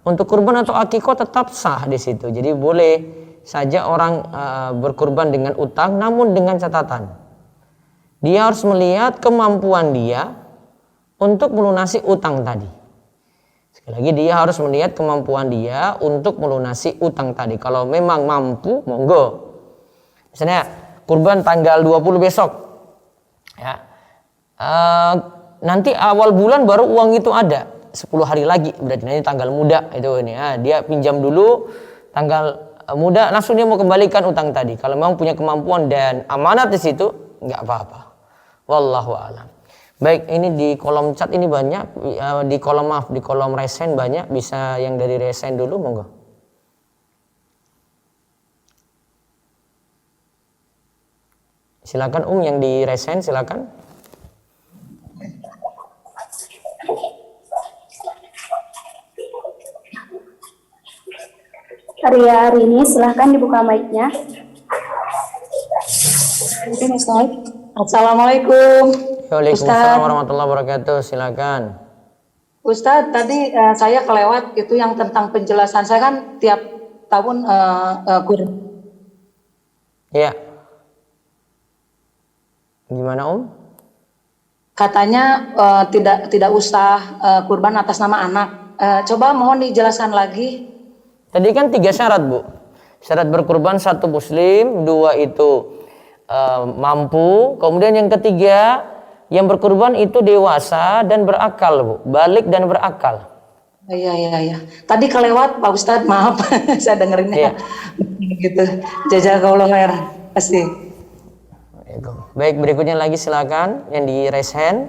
untuk kurban atau akikah tetap sah di situ. Jadi boleh saja orang berkurban dengan utang, namun dengan catatan dia harus melihat kemampuan dia untuk melunasi utang tadi. Sekali lagi, dia harus melihat kemampuan dia untuk melunasi utang tadi. Kalau memang mampu, monggo. Misalnya kurban tanggal 20 besok, ya, nanti awal bulan baru uang itu ada 10 hari lagi, berarti nanti tanggal muda itu ini. Dia pinjam dulu tanggal muda, langsung dia mau kembalikan utang tadi. Kalau memang punya kemampuan dan amanat di situ, nggak apa-apa. Wallahu a'lam. Baik, ini di kolom chat ini banyak, di kolom resen banyak. Bisa yang dari resen dulu, monggo. Silakan yang di resen, silakan. Hari ini silahkan dibuka mic-nya. Assalamualaikum. Waalaikumsalam warahmatullahi wabarakatuh. Silakan. Ustadz, tadi saya kelewat itu yang tentang penjelasan. Saya kan tiap tahun Ya. Gimana katanya tidak usah kurban atas nama anak. Coba mohon dijelaskan lagi. Tadi kan 3 syarat, Bu. Syarat berkurban 1 muslim, 2 itu mampu, kemudian yang ketiga yang berkurban itu dewasa dan berakal, Bu. Balik dan berakal. Iya. Tadi kelewat Pak Ustadz, maaf. Saya dengerinnya. Iya. Gitu. Jazakallahu khairan. Pasti. Baik, berikutnya lagi silakan yang di raise hand.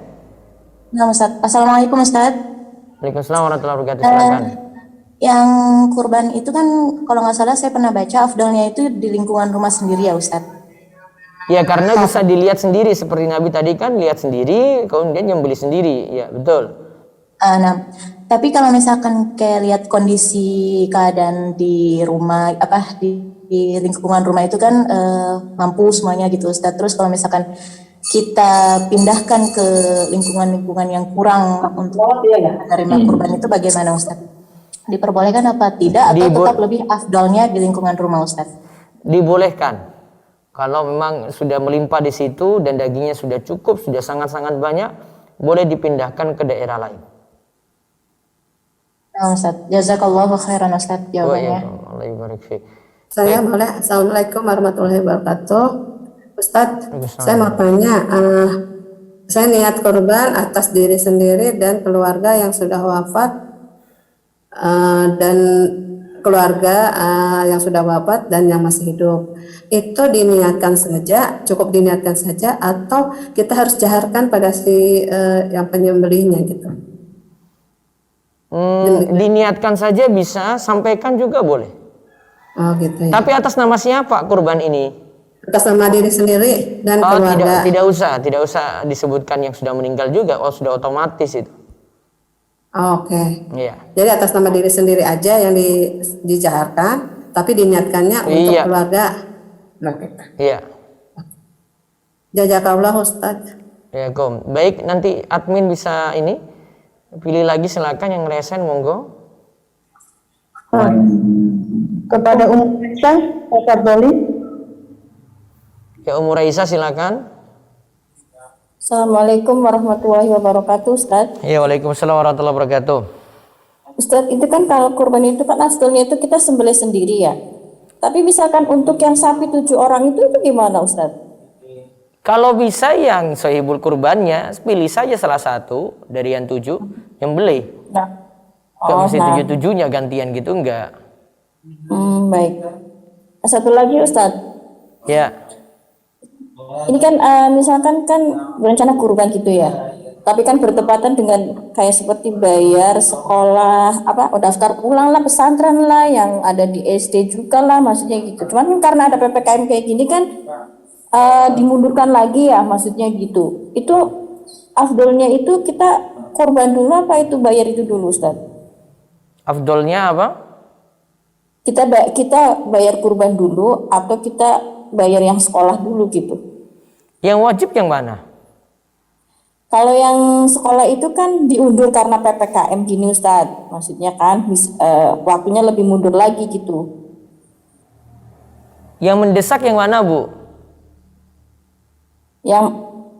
Nah, Ustaz. Assalamualaikum Ustaz. Waalaikumsalam warahmatullahi wabarakatuh. Silakan. Yang kurban itu kan kalau nggak salah saya pernah baca afdalnya itu di lingkungan rumah sendiri ya Ustaz. Ya, karena bisa dilihat sendiri seperti Nabi tadi kan, lihat sendiri, kemudian nyembelih sendiri. Ya, betul. Nah, tapi kalau misalkan kayak lihat kondisi keadaan di rumah di lingkungan rumah itu kan mampu semuanya gitu Ustaz. Terus kalau misalkan kita pindahkan ke lingkungan-lingkungan yang kurang untuk menerima kurban itu bagaimana Ustaz? Diperbolehkan apa tidak atau tetap lebih afdalnya di lingkungan rumah Ustaz? Dibolehkan. Kalau memang sudah melimpah di situ dan dagingnya sudah cukup, sudah sangat-sangat banyak, boleh dipindahkan ke daerah lain. Nah, Ustaz, jazakallahu khairan Ustaz jawabannya. Saya boleh. Assalamualaikum warahmatullahi wabarakatuh. Ustaz, saya mau tanya, saya niat kurban atas diri sendiri dan keluarga yang sudah wafat, dan keluarga yang sudah wafat dan yang masih hidup. Itu diniatkan saja, cukup diniatkan saja, atau kita harus jaharkan pada si yang penyembelihnya gitu? Diniatkan saja bisa, sampaikan juga boleh. Oh gitu ya. Tapi atas nama siapa kurban ini? Atas nama diri sendiri dan keluarga. Tidak usah disebutkan yang sudah meninggal juga. Oh, sudah otomatis itu. Oke. Iya. Jadi atas nama diri sendiri aja yang dijaharkan, tapi diniatkannya untuk keluarga. Iya. Jazakallah Ustaz. Ya, baik, nanti admin bisa ini pilih lagi, silakan yang resen monggo. Kepada Ummu Raisa, Ustaz Doli. Ya, Ummu Raisa silakan. Assalamualaikum warahmatullahi wabarakatuh, Ustaz. Ya, waalaikumsalam warahmatullahi wabarakatuh. Ustaz, itu kan kalau kurban itu kan aslinya itu kita sembelih sendiri ya. Tapi misalkan untuk yang sapi 7 orang itu gimana Ustaz? Kalau bisa yang sahibul kurbannya, pilih saja salah satu dari yang 7 yang beli. Gak mesti 7-7-nya gantian gitu, enggak. Baik. Satu lagi Ustaz. Ya. Ini kan misalkan kan berencana kurban gitu ya. Tapi kan bertepatan dengan kayak seperti bayar sekolah, daftar ulang lah, pesantren lah, yang ada di SD juga lah, maksudnya gitu. Cuman kan karena ada PPKM kayak gini kan dimundurkan lagi ya, maksudnya gitu. Itu afdolnya itu kita kurban dulu apa itu bayar itu dulu Ustaz? Afdolnya apa? Kita bayar kurban dulu atau kita bayar yang sekolah dulu gitu? Yang wajib yang mana? Kalau yang sekolah itu kan diundur karena PPKM gini Ustadz. Maksudnya kan waktunya lebih mundur lagi gitu. Yang mendesak yang mana, Bu?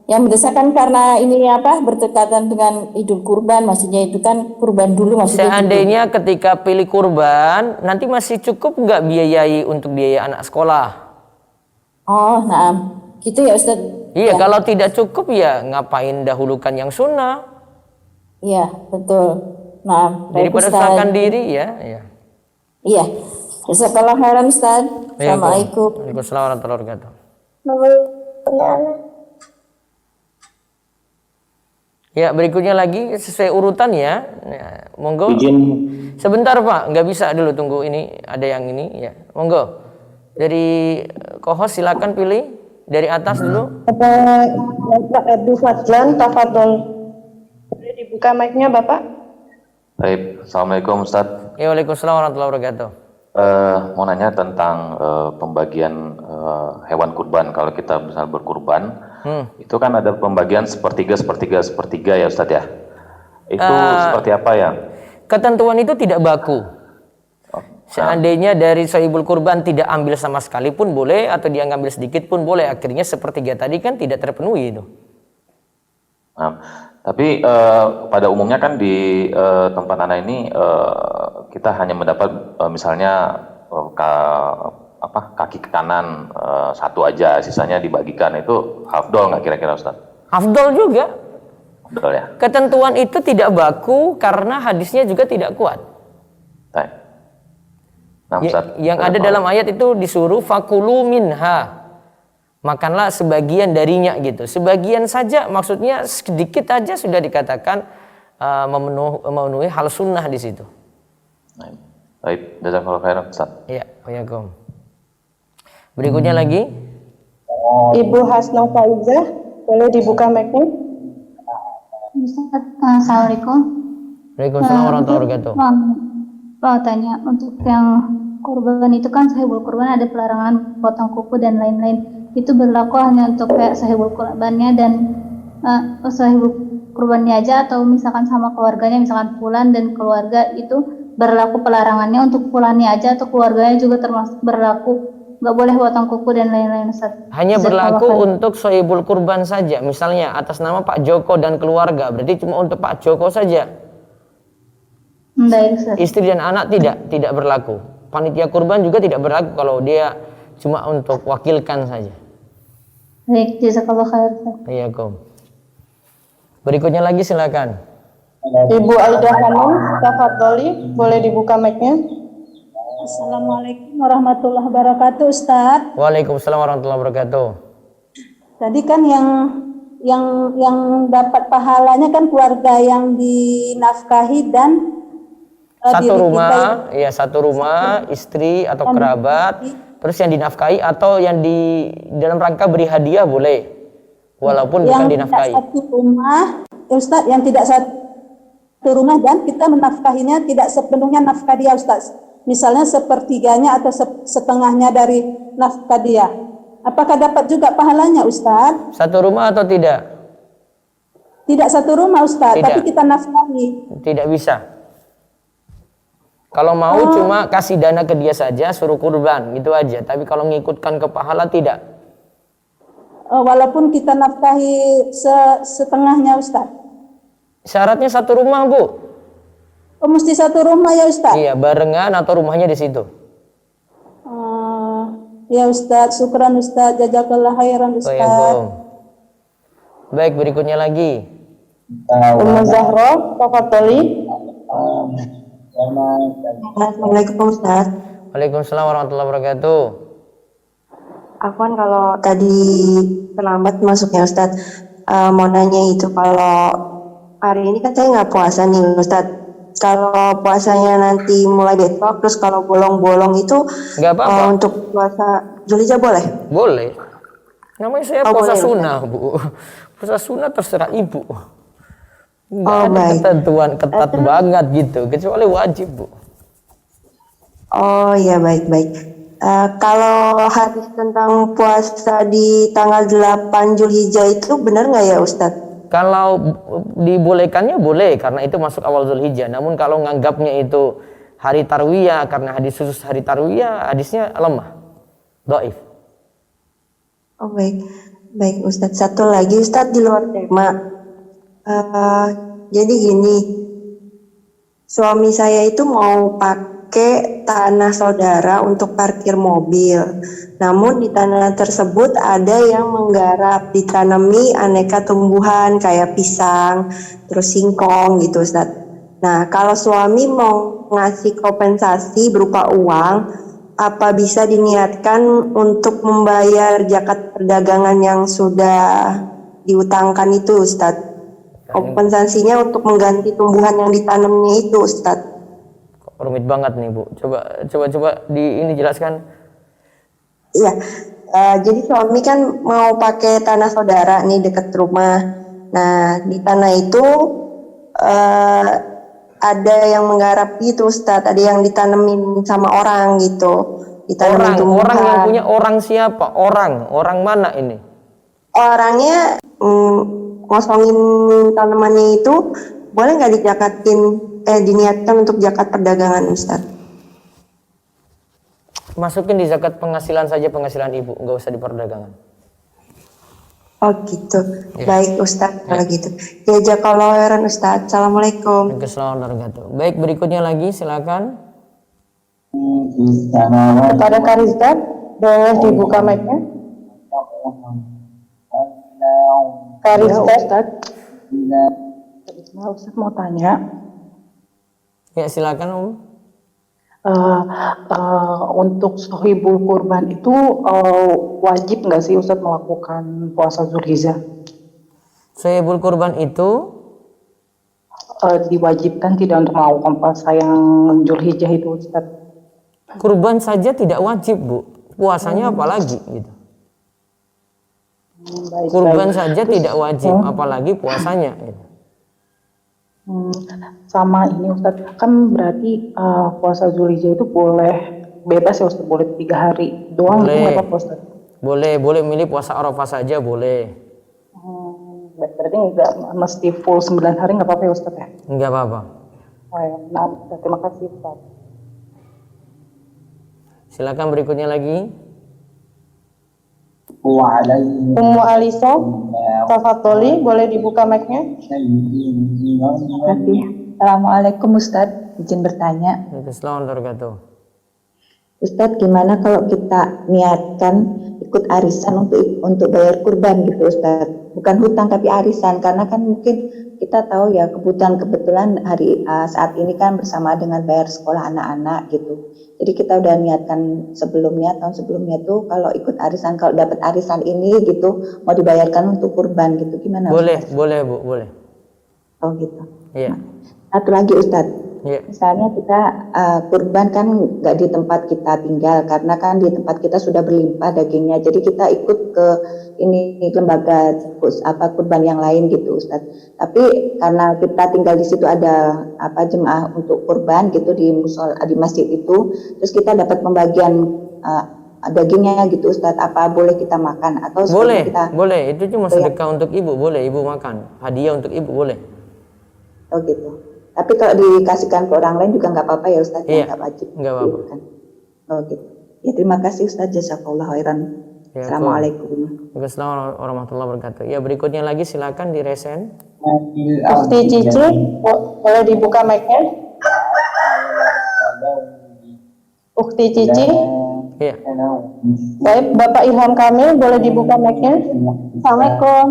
Yang mendesak kan karena ini berdekatan dengan Idul Kurban, maksudnya itu kan kurban dulu maksudnya. Seandainya ketika pilih kurban, nanti masih cukup nggak biayai untuk biaya anak sekolah? Oh, nah, gitu ya Ustaz. Iya, kalau tidak cukup ya ngapain dahulukan yang sunnah? Iya, betul. Nah, daripada salahkan diri ya. Iya. Jazakallah khairan Ustaz. Assalamualaikum. Waalaikumsalam warahmatullahi wabarakatuh. Ya, berikutnya lagi sesuai urutan ya. Monggo. Sebentar Pak, nggak bisa dulu, tunggu ini ada yang ini ya. Monggo. Dari kohos silakan pilih dari atas dulu. Bapak Abdul Fadlan, tafadhol. Boleh dibuka mic-nya Bapak? Baik, Assalamualaikum Ustadz. Ya, waalaikumsalam warahmatullahi wabarakatuh. Mau nanya tentang pembagian hewan kurban. Kalau kita misal berkurban, itu kan ada pembagian sepertiga ya Ustadz ya. Itu seperti apa ya? Ketentuan itu tidak baku. Seandainya dari sahibul kurban tidak ambil sama sekali pun boleh, atau dia ngambil sedikit pun boleh. Akhirnya sepertiga tadi kan tidak terpenuhi itu. Nah, tapi pada umumnya kan di tempat anak ini kita hanya mendapat misalnya kaki kanan satu aja, sisanya dibagikan. Itu afdol nggak kira-kira Ustaz? Afdol juga. Afdol ya. Ketentuan itu tidak baku karena hadisnya juga tidak kuat. Nah, Ustaz, yang ada dalam ayat itu disuruh fakulu minha, makanlah sebagian darinya gitu. Sebagian saja, maksudnya sedikit aja sudah dikatakan memenuhi hal sunnah di situ. Baik, jazakallahu khairan Ustaz. Iya, waalaikum. Berikutnya lagi. Ibu Hasna Faizah, boleh dibuka mic-nya? Assalamualaikum. Waalaikumsalam warahmatullahi wabarakatuh. Mau tanya, untuk yang kurban itu kan sahibul kurban ada pelarangan potong kuku dan lain-lain. Itu berlaku hanya untuk kayak sahibul kurbannya dan sahibul kurbannya aja, atau misalkan sama keluarganya, misalkan fulan dan keluarga itu berlaku pelarangannya untuk fulannya aja, atau keluarganya juga termasuk berlaku nggak boleh potong kuku dan lain-lain Ustaz? Hanya berlaku untuk sahibul kurban saja. Misalnya atas nama Pak Joko dan keluarga, berarti cuma untuk Pak Joko saja. Istri dan anak tidak berlaku. Panitia kurban juga tidak berlaku kalau dia cuma untuk wakilkan saja. Baik, jazakallah khair. Iya, Kom. Berikutnya lagi silakan. Ibu Aida Hanum, tafadholi, boleh dibuka mic-nya? Assalamualaikum warahmatullahi wabarakatuh, Ustaz. Waalaikumsalam warahmatullahi wabarakatuh. Tadi kan yang dapat pahalanya kan keluarga yang dinafkahi dan satu rumah, ya satu rumah, istri atau kerabat, terus yang dinafkahi atau yang di dalam rangka beri hadiah boleh, walaupun bukan dinafkahi. Yang satu rumah, Ustaz, yang tidak satu rumah dan kita menafkahinya tidak sepenuhnya nafkah dia, Ustaz. Misalnya sepertiganya atau setengahnya dari nafkah dia. Apakah dapat juga pahalanya, Ustaz? Satu rumah atau tidak? Tidak satu rumah, Ustaz, tapi kita nafkahi. Tidak bisa. Kalau mau cuma kasih dana ke dia saja, suruh kurban, gitu aja. Tapi kalau ngikutkan ke pahala tidak. Walaupun kita nafkahi setengahnya, Ustaz. Syaratnya satu rumah, Bu. Oh, mesti satu rumah ya, Ustaz? Iya, barengan atau rumahnya di situ. Ya, Ustaz. Syukran, Ustaz. Jazakallah khairan, Ustaz. Baik, berikutnya lagi. Ummu Zahra, tafadholi. Assalamualaikum Ustaz. Waalaikumsalam warahmatullahi wabarakatuh. Afwan kalau tadi terlambat masuknya Ustaz. Mau nanya itu, kalau hari ini kan saya nggak puasa nih Ustaz. Kalau puasanya nanti mulai besok, terus kalau bolong-bolong itu nggak apa-apa. Untuk puasa Zulhijjah boleh? Boleh. Namanya saya puasa sunnah, Bu. Puasa sunnah terserah Ibu. Nggak ada ketentuan ketat banget gitu, kecuali wajib, Bu. Oh iya, baik-baik. Kalau hadis tentang puasa di tanggal 8 Zulhijjah itu benar nggak ya Ustadz? Kalau dibolehkannya boleh karena itu masuk awal Zulhijjah. Namun kalau nganggapnya itu hari tarwiyah karena hadis khusus hari tarwiyah, hadisnya lemah, dhaif. Oh baik, baik Ustadz. Satu lagi Ustadz di luar tema. Jadi gini, suami saya itu mau pakai tanah saudara untuk parkir mobil. Namun di tanah tersebut ada yang menggarap, ditanami aneka tumbuhan kayak pisang, terus singkong gitu Ustadz. Nah kalau suami mau ngasih kompensasi berupa uang, apa bisa diniatkan untuk membayar zakat perdagangan yang sudah diutangkan itu Ustadz? Kompensasinya untuk mengganti tumbuhan yang ditanamnya itu Ustadz. Rumit banget nih Bu. Coba ini jelaskan. Iya, jadi suami kan mau pakai tanah saudara nih dekat rumah. Nah di tanah itu ada yang menggarap gitu Ustadz, ada yang ditanemin sama orang gitu. Orang yang punya orang siapa? Orang mana ini? Orangnya ngosongin tanamannya itu, boleh nggak diniatkan untuk zakat perdagangan Ustaz? Masukin di zakat penghasilan saja, penghasilan ibu, nggak usah di perdagangan. Oh gitu, baik Ustaz kalau gitu. Ya jazakallahu khairan Ustaz. Assalamualaikum. Waalaikumsalam. Baik, berikutnya lagi silakan. Kepada Karizat, boleh dibuka mic-nya. Karizat, Ustaz mau tanya. Ya silakan Om. Untuk sohibul kurban itu wajib nggak sih Ustaz melakukan puasa Zulhijjah? Sohibul kurban itu diwajibkan tidak untuk melakukan puasa yang Zulhijjah itu Ustaz? Kurban saja tidak wajib Bu, puasanya apalagi gitu. Kurban saja tidak wajib, apalagi puasanya gitu. Sama ini Ustaz, kan berarti puasa Zulhijjah itu boleh bebas ya Ustaz, boleh 3 hari doang, itu nggak apa-apa Ustaz? Boleh milih puasa Arafah saja boleh. Berarti nggak mesti full 9 hari nggak apa-apa ya Ustaz ya? Nggak apa-apa. Oh, ya. Nah, terima kasih Ustaz. Silakan berikutnya lagi. Ummu Alisa, tafadholi, boleh dibuka mic-nya? Terima kasih. Assalamualaikum Ustadz, izin bertanya. Assalamualaikum. Ustadz, gimana kalau kita niatkan ikut arisan untuk bayar kurban gitu Ustadz? Bukan hutang tapi arisan, karena kan mungkin kita tahu ya kebetulan hari saat ini kan bersama dengan bayar sekolah anak-anak gitu. Jadi kita udah niatkan tahun sebelumnya tuh kalau ikut arisan, kalau dapat arisan ini gitu mau dibayarkan untuk kurban gitu, gimana? Boleh, Ustadz? boleh Bu, boleh. Oh gitu. Iya. Satu lagi Ustadz. Iya. Misalnya kita kurban kan nggak di tempat kita tinggal, karena kan di tempat kita sudah berlimpah dagingnya. Jadi kita ikut ke ini lembaga kurban yang lain gitu Ustadz. Tapi karena kita tinggal di situ ada jemaah untuk kurban gitu di masjid itu, terus kita dapat pembagian dagingnya gitu Ustadz. Apa boleh kita makan atau boleh, itu cuma sedekah untuk ibu, boleh ibu makan, hadiah untuk ibu boleh. Oh gitu. Tapi kalau dikasihkan ke orang lain juga nggak apa-apa ya Ustadz? Iya, nggak wajib. Nggak apa-apa. Oh gitu. Ya terima kasih Ustadz, jazakallahu khairan. Ya, Assalamualaikum. Waalaikumsalam warahmatullahi wabarakatuh. Ya berikutnya lagi silakan di resen. Ukti Cici, boleh dibuka mic-nya? Ukti Cici. Iya. Baik, Bapak Ilham Kamil, boleh dibuka mic-nya? Assalamualaikum.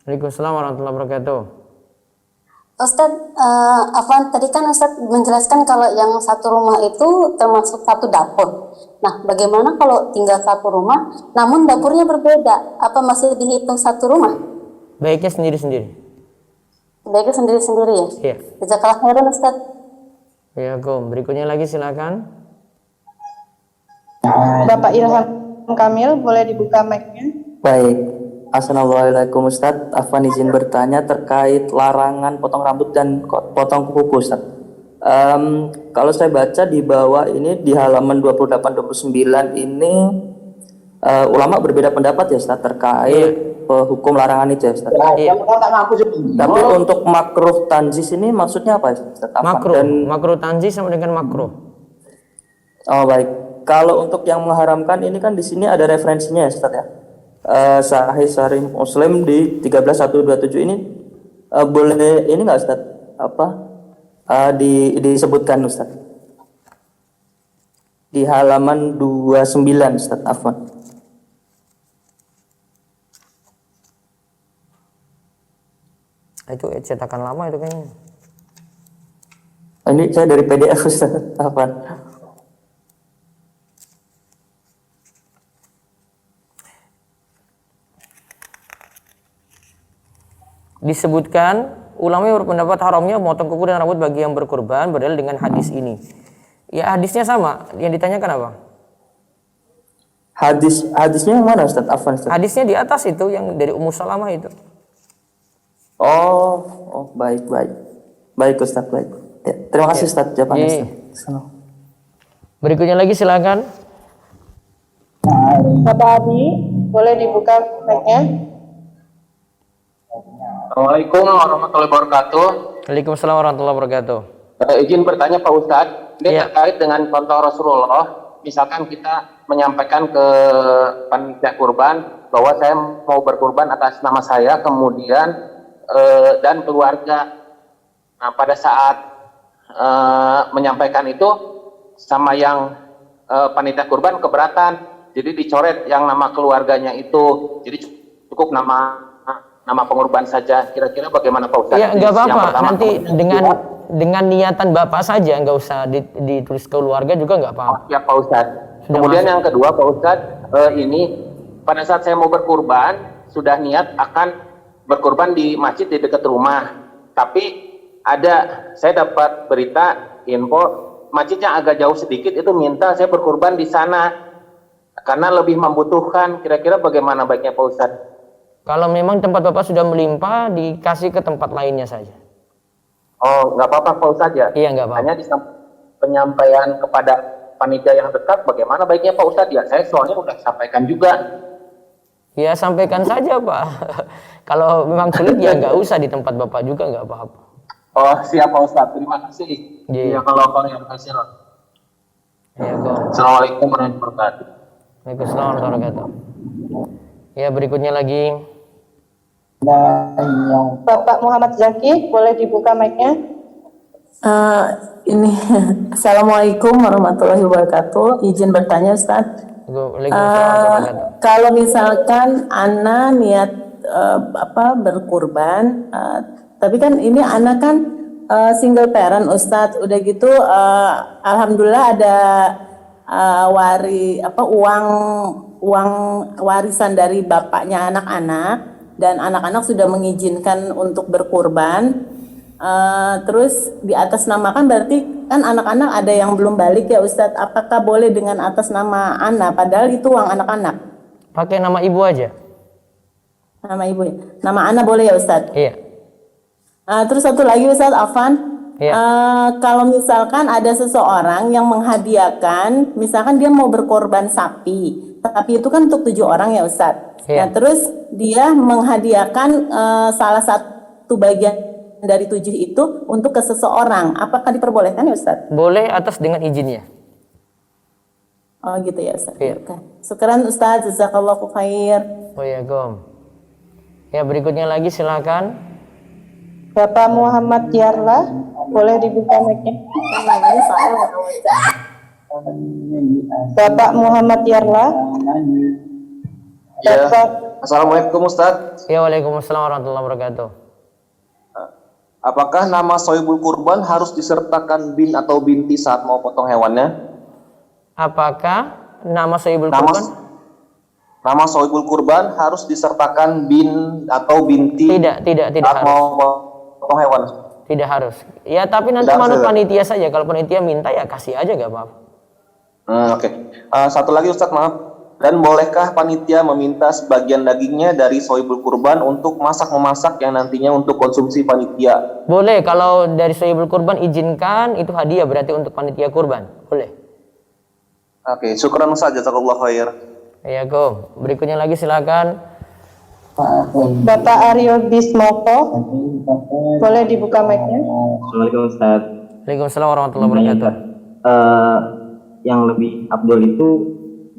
Waalaikumsalam warahmatullahi wabarakatuh. Ustadz, Afwan, tadi kan Ustadz menjelaskan kalau yang satu rumah itu termasuk satu dapur. Nah, bagaimana kalau tinggal satu rumah, namun dapurnya berbeda? Apa masih dihitung satu rumah? Baiknya sendiri-sendiri. Baiknya sendiri-sendiri ya? Iya. Jazakallah khairan Ustadz. Ya, berikutnya lagi silakan. Bapak Ilham Kamil, boleh dibuka mic-nya? Baik. Assalamualaikum Ustadz, Afwan izin bertanya terkait larangan potong rambut dan potong kuku Ustadz. Kalau saya baca di bawah ini di halaman 28-29 ini ulama berbeda pendapat ya Ustaz terkait hukum larangan itu ya Ustaz. Iya. Tapi untuk makruh tanzis ini maksudnya apa ya Ustaz? Makruh tanzis sama dengan makruh. Oh baik. Kalau untuk yang mengharamkan ini kan di sini ada referensinya ya Ustaz ya. Sahih Muslim di 13127 ini boleh ini nggak Ustaz? Disebutkan Ustaz. Di halaman 29 Ustaz, afwan. Itu cetakan lama itu kayaknya. Ini saya dari PDF Ustaz, afwan. Disebutkan ulama yang berpendapat haramnya memotong kuku dan rambut bagi yang berkurban berdalil dengan hadis ini. Ya hadisnya sama. Yang ditanyakan apa? Hadisnya yang mana Ustaz? Afwan Ustaz. Hadisnya di atas itu yang dari Ummu Salamah itu. Oh baik. Baik Ustaz, baik. Ya, terima kasih Ustaz jawabannya Ustaz. Berikutnya lagi silakan. Bapak Abi, boleh dibuka mic-nya? Assalamualaikum warahmatullahi wabarakatuh. Waalaikumsalam warahmatullahi wabarakatuh. Izin bertanya Pak Ustadz, ini terkait dengan contoh Rasulullah. Misalkan kita menyampaikan ke panitia kurban bahwa saya mau berkurban atas nama saya, kemudian dan keluarga. Nah, pada saat menyampaikan itu sama yang panitia kurban keberatan, jadi dicoret yang nama keluarganya itu, jadi cukup nama pengorban saja. Kira-kira bagaimana Pak Ustadz? Ya nggak apa-apa. Nanti dengan niatan Bapak saja, nggak usah ditulis keluarga juga nggak apa-apa. Ya Pak Ustadz. Kemudian yang kedua Pak Ustadz, ini pada saat saya mau berkurban sudah niat akan berkurban di masjid di dekat rumah. Tapi saya dapat berita info masjidnya agak jauh sedikit, itu minta saya berkurban di sana karena lebih membutuhkan. Kira-kira bagaimana baiknya Pak Ustadz? Kalau memang tempat Bapak sudah melimpah, dikasih ke tempat lainnya saja. Oh, nggak apa-apa Pak Ustadz ya? Iya, nggak apa-apa. Hanya di penyampaian kepada panitia yang dekat, bagaimana baiknya Pak Ustadz ya? Saya soalnya udah sampaikan juga. Ya, sampaikan saja Pak. Kalau memang sulit ya nggak usah di tempat Bapak juga, nggak apa-apa. Oh, siap Pak Ustadz. Terima kasih. Iya. Ya, kalau yang kasih. Ya, Assalamualaikum warahmatullahi wabarakatuh. Waalaikumsalam warahmatullahi wabarakatuh. Ya, berikutnya lagi. Bapak Muhammad Zaki, boleh dibuka mic-nya? Assalamualaikum warahmatullahi wabarakatuh. Izin bertanya Ustaz. Kalau misalkan Ana niat berkurban, tapi kan ini Ana kan single parent Ustaz. Udah gitu, alhamdulillah ada uang warisan dari bapaknya anak-anak, dan anak-anak sudah mengizinkan untuk berkurban. Terus di atas namakan berarti kan anak-anak ada yang belum balik ya Ustadz. Apakah boleh dengan atas nama Ana padahal itu uang anak-anak? Pakai nama ibu aja. Nama ibu ya. Nama Ana boleh ya Ustadz? Iya. Terus satu lagi Ustadz Afan. Iya. Kalau misalkan ada seseorang yang menghadiahkan, misalkan dia mau berkorban sapi, tapi itu kan untuk 7 orang ya Ustadz. Iya. Nah terus dia menghadiahkan salah satu bagian dari 7 itu untuk ke seseorang, apakah diperbolehkan ya Ustadz? Boleh atas dengan izinnya. Oh gitu ya Ustadz. Iya. Syukran Ustadz, jazakallahu khair. Waalaikumsalam. Ya, berikutnya lagi silakan. Bapak Muhammad Yarla, boleh dibuka mic-nya? Bapak Muhammad Yarla. Ya. Assalamualaikum Ustadz. Ya, waalaikumsalam warahmatullahi wabarakatuh. Apakah nama sohibul kurban harus disertakan bin atau binti saat mau potong hewannya? Apakah nama sohibul kurban? Nama sohibul kurban harus disertakan bin atau binti tidak saat harus. mau potong hewan? Tidak harus. Ya, tapi nanti Tidak manut harus, panitia saja. Kalau panitia minta ya kasih aja, gak apa-apa. Oke. Satu lagi Ustadz, maaf. Dan bolehkah panitia meminta sebagian dagingnya dari sohibul kurban untuk memasak yang nantinya untuk konsumsi panitia? Boleh, kalau dari sohibul kurban izinkan, itu hadiah berarti untuk panitia kurban. Boleh. Oke, syukran Ustaz, jazakallahu khair. Ya, Kom. Berikutnya lagi silakan. Bapak Aryo Bismoko, boleh dibuka mic-nya? Assalamualaikum Ustaz. Waalaikumsalam warahmatullahi wabarakatuh. Yang lebih abdul itu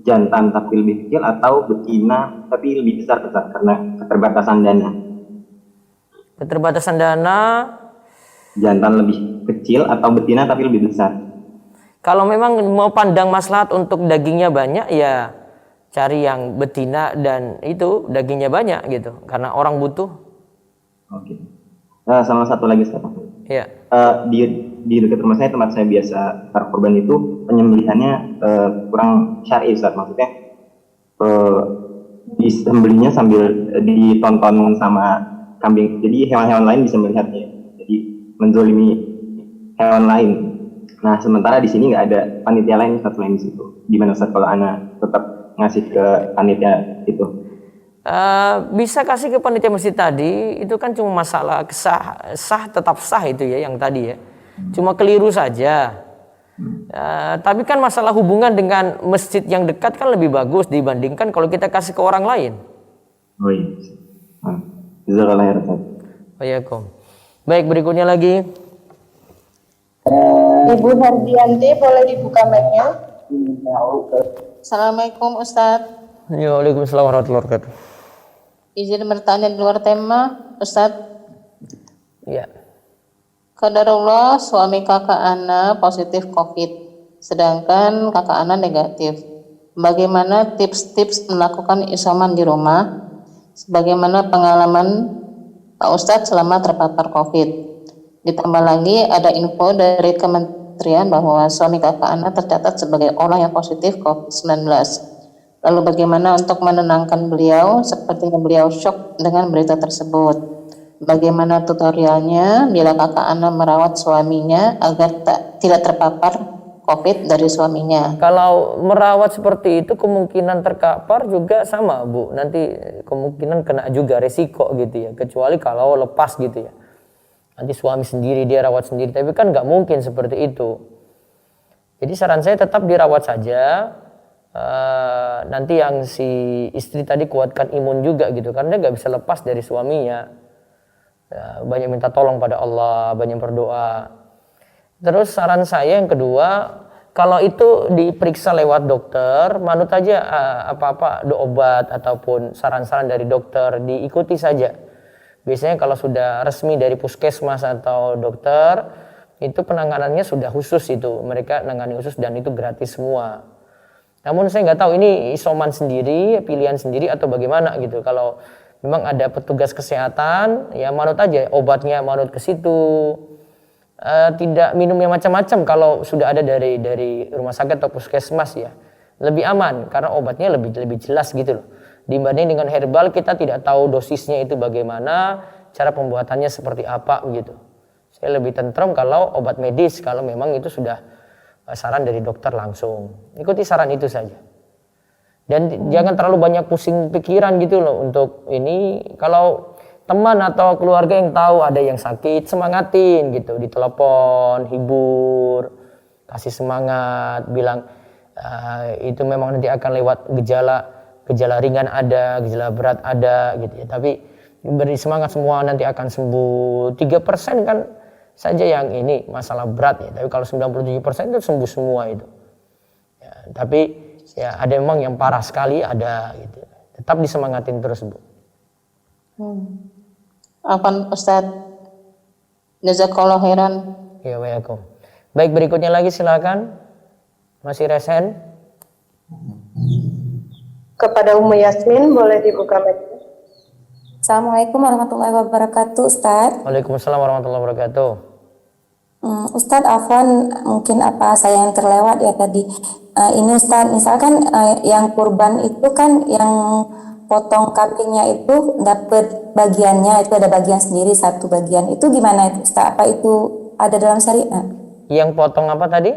jantan tapi lebih kecil atau betina tapi lebih besar Ustaz, karena keterbatasan dana. Keterbatasan dana. Jantan lebih kecil atau betina tapi lebih besar. Kalau memang mau pandang maslahat untuk dagingnya banyak, ya cari yang betina dan itu dagingnya banyak gitu, karena orang butuh. Oke. Sama satu lagi Ustaz. Iya. Di dekat rumah saya, tempat saya biasa taruh kurban itu, penyembelihannya kurang syar'i Ustaz. Maksudnya disembelihnya sambil ditonton sama kambing. Jadi hewan-hewan lain bisa melihatnya. Jadi menzolimi hewan lain. Nah, sementara di sini nggak ada panitia lain Ustaz selain di situ. Gimana Ustaz kalau ana tetap ngasih ke panitia itu? Bisa kasih ke panitia masjid tadi, itu kan cuma masalah sah tetap sah itu ya yang tadi ya. Cuma keliru saja. Tapi kan masalah hubungan dengan masjid yang dekat kan lebih bagus dibandingkan kalau kita kasih ke orang lain. Oh iya. Jazakallahu khairan. Waalaikumsalam. Baik, berikutnya lagi. Ibu Hardianti, boleh dibuka mic-nya? Assalamualaikum Ustadz. Ya, waalaikumsalam warahmatullahi wabarakatuh. Izin bertanya di luar tema, Ustadz. Ya. Qadarullah suami kakak Ana positif COVID, sedangkan kakak Ana negatif. Bagaimana tips-tips melakukan isoman di rumah? Sebagaimana pengalaman Pak Ustadz selama terpapar COVID. Ditambah lagi ada info dari kementerian bahwa suami kakak Ana tercatat sebagai orang yang positif COVID-19. Lalu bagaimana untuk menenangkan beliau sepertinya beliau shock dengan berita tersebut? Bagaimana tutorialnya bila kakak Ana merawat suaminya agar tidak terpapar COVID dari suaminya? Kalau merawat seperti itu kemungkinan terkapar juga sama Bu. Nanti kemungkinan kena juga resiko gitu ya. Kecuali kalau lepas gitu ya. Nanti suami sendiri dia rawat sendiri. Tapi kan nggak mungkin seperti itu. Jadi saran saya tetap dirawat saja. Nanti yang si istri tadi kuatkan imun juga gitu. Karena dia nggak bisa lepas dari suaminya. Banyak minta tolong pada Allah, banyak berdoa. Terus saran saya yang kedua, kalau itu diperiksa lewat dokter, manut aja apa-apa obat ataupun saran-saran dari dokter, diikuti saja. Biasanya kalau sudah resmi dari puskesmas atau dokter, itu penanganannya sudah khusus itu. Mereka nangani khusus dan itu gratis semua. Namun saya nggak tahu ini isoman sendiri, pilihan sendiri atau bagaimana gitu. Kalau memang ada petugas kesehatan, ya manut aja obatnya manut ke situ. Tidak minum yang macam-macam kalau sudah ada dari rumah sakit atau puskesmas ya. Lebih aman karena obatnya lebih jelas gitu loh. Dibanding dengan herbal kita tidak tahu dosisnya itu bagaimana, cara pembuatannya seperti apa gitu. Saya lebih tentrem kalau obat medis, kalau memang itu sudah saran dari dokter langsung. Ikuti saran itu saja. Dan jangan terlalu banyak pusing pikiran gitu loh untuk ini. Kalau teman atau keluarga yang tahu ada yang sakit, semangatin gitu, ditelepon, hibur, kasih semangat, bilang itu memang nanti akan lewat gejala ringan ada, gejala berat ada gitu ya. Tapi beri semangat semua nanti akan sembuh. 3% kan saja yang ini masalah berat ya. Tapi kalau 97% itu sembuh semua itu. Ya, tapi ya ada memang yang parah sekali ada gitu. Tetap disemangatin terus Bu. Afwan Ustaz. Jazakallahu khairan. Ya, waalaikumsalam. Baik, berikutnya lagi silakan. Masih resen? Kepada Ummu Yasmin, boleh dibuka mic-nya. Assalamualaikum warahmatullahi wabarakatuh, Ustadz. Waalaikumsalam warahmatullahi wabarakatuh. Ustadz, Afwan, mungkin apa saya yang terlewat ya tadi. Ini Ustadz, misalkan yang kurban itu kan yang potong kambingnya itu dapat bagiannya, itu ada bagian sendiri satu bagian. Itu gimana itu Ustadz? Apa itu ada dalam syariat? Yang potong apa tadi?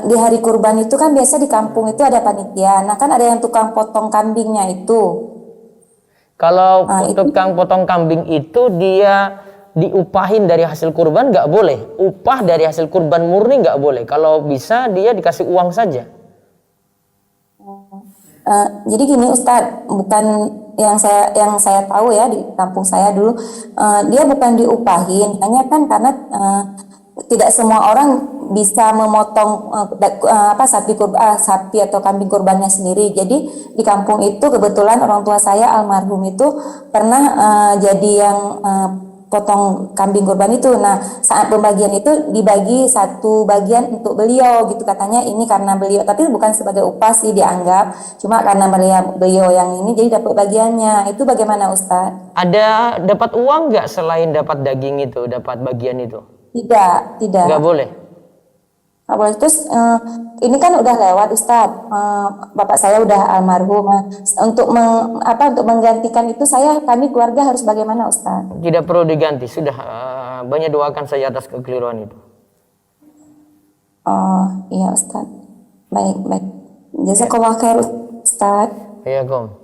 Di hari kurban itu kan biasa di kampung itu ada panitia. Nah kan ada yang tukang potong kambingnya itu. Kalau tukang potong kambing itu dia diupahin dari hasil kurban nggak boleh. Upah dari hasil kurban murni nggak boleh. Kalau bisa dia dikasih uang saja. Jadi gini Ustadz, bukan yang saya tahu ya di kampung saya dulu, dia bukan diupahin, hanya kan karena tidak semua orang bisa memotong sapi atau kambing kurbannya sendiri. Jadi di kampung itu kebetulan orang tua saya almarhum itu pernah jadi yang potong kambing kurban itu. Nah, saat pembagian itu dibagi satu bagian untuk beliau gitu, katanya ini karena beliau, tapi bukan sebagai upah sih dianggap, cuma karena beliau yang ini jadi dapat bagiannya. Itu bagaimana Ustaz? Ada dapat uang nggak selain dapat daging itu, dapat bagian itu? Tidak. Nggak boleh. Nggak boleh. Terus ini kan udah lewat Ustaz, bapak saya udah almarhum. Untuk menggantikan itu kami keluarga harus bagaimana Ustaz? Tidak perlu diganti, sudah banyak doakan saja atas kekeliruan itu. Oh iya Ustaz, baik. Jazakallah khair Ustaz. Iya Kom.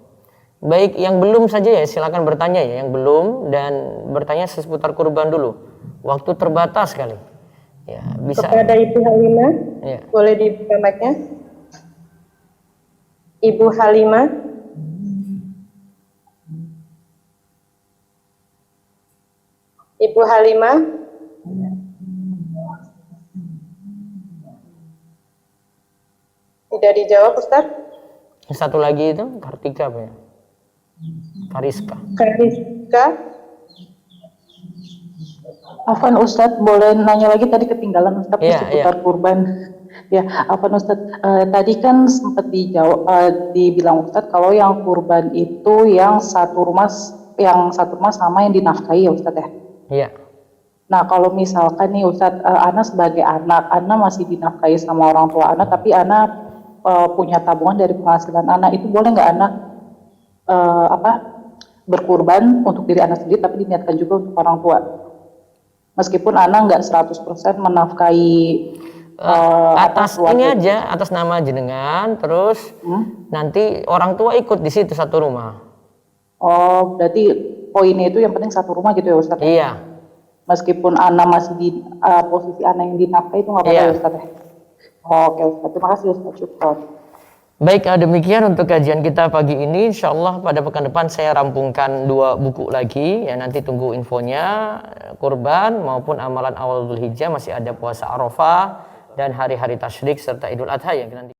Baik, yang belum saja ya silakan bertanya ya, yang belum, dan bertanya seputar kurban dulu. Waktu terbatas sekali. Ya, bisa. Kepada Ibu Halimah, ya. Boleh dibuka mic-nya? Ibu Halimah. Ibu Halimah. Tidak dijawab, Ustaz? Satu lagi itu Kartika apa ya? Kariska. Afwan Ustadz, boleh nanya lagi, tadi ketinggalan Ustadz seputar kurban. Ya, Afwan Ustadz, tadi kan sempat dibilang Ustadz kalau yang kurban itu yang satu rumah sama yang dinafkahi ya Ustadz ya? Iya. Nah kalau misalkan nih Ustadz, Ana sebagai anak, Ana masih dinafkahi sama orang tua Ana, tapi Ana punya tabungan dari penghasilan Ana, itu boleh nggak Ana berkurban untuk diri Ana sendiri tapi diniatkan juga untuk orang tua? Meskipun Ana nggak 100% menafkahi atas ini aja, atas nama jenengan, terus nanti orang tua ikut di situ satu rumah. Oh, berarti poinnya itu yang penting satu rumah gitu ya Ustadz? Iya. Meskipun Ana masih di posisi Ana yang dinafkahi itu nggak apa-apa ya Ustadz ya? Oke Ustadz, terima kasih Ustadz. Syukron. Baik, demikian untuk kajian kita pagi ini. Insyaallah pada pekan depan saya rampungkan 2 buku lagi ya, nanti tunggu infonya. Kurban maupun amalan awal Dzulhijjah, masih ada puasa Arafah dan hari-hari tasyrik serta Idul Adha yang nanti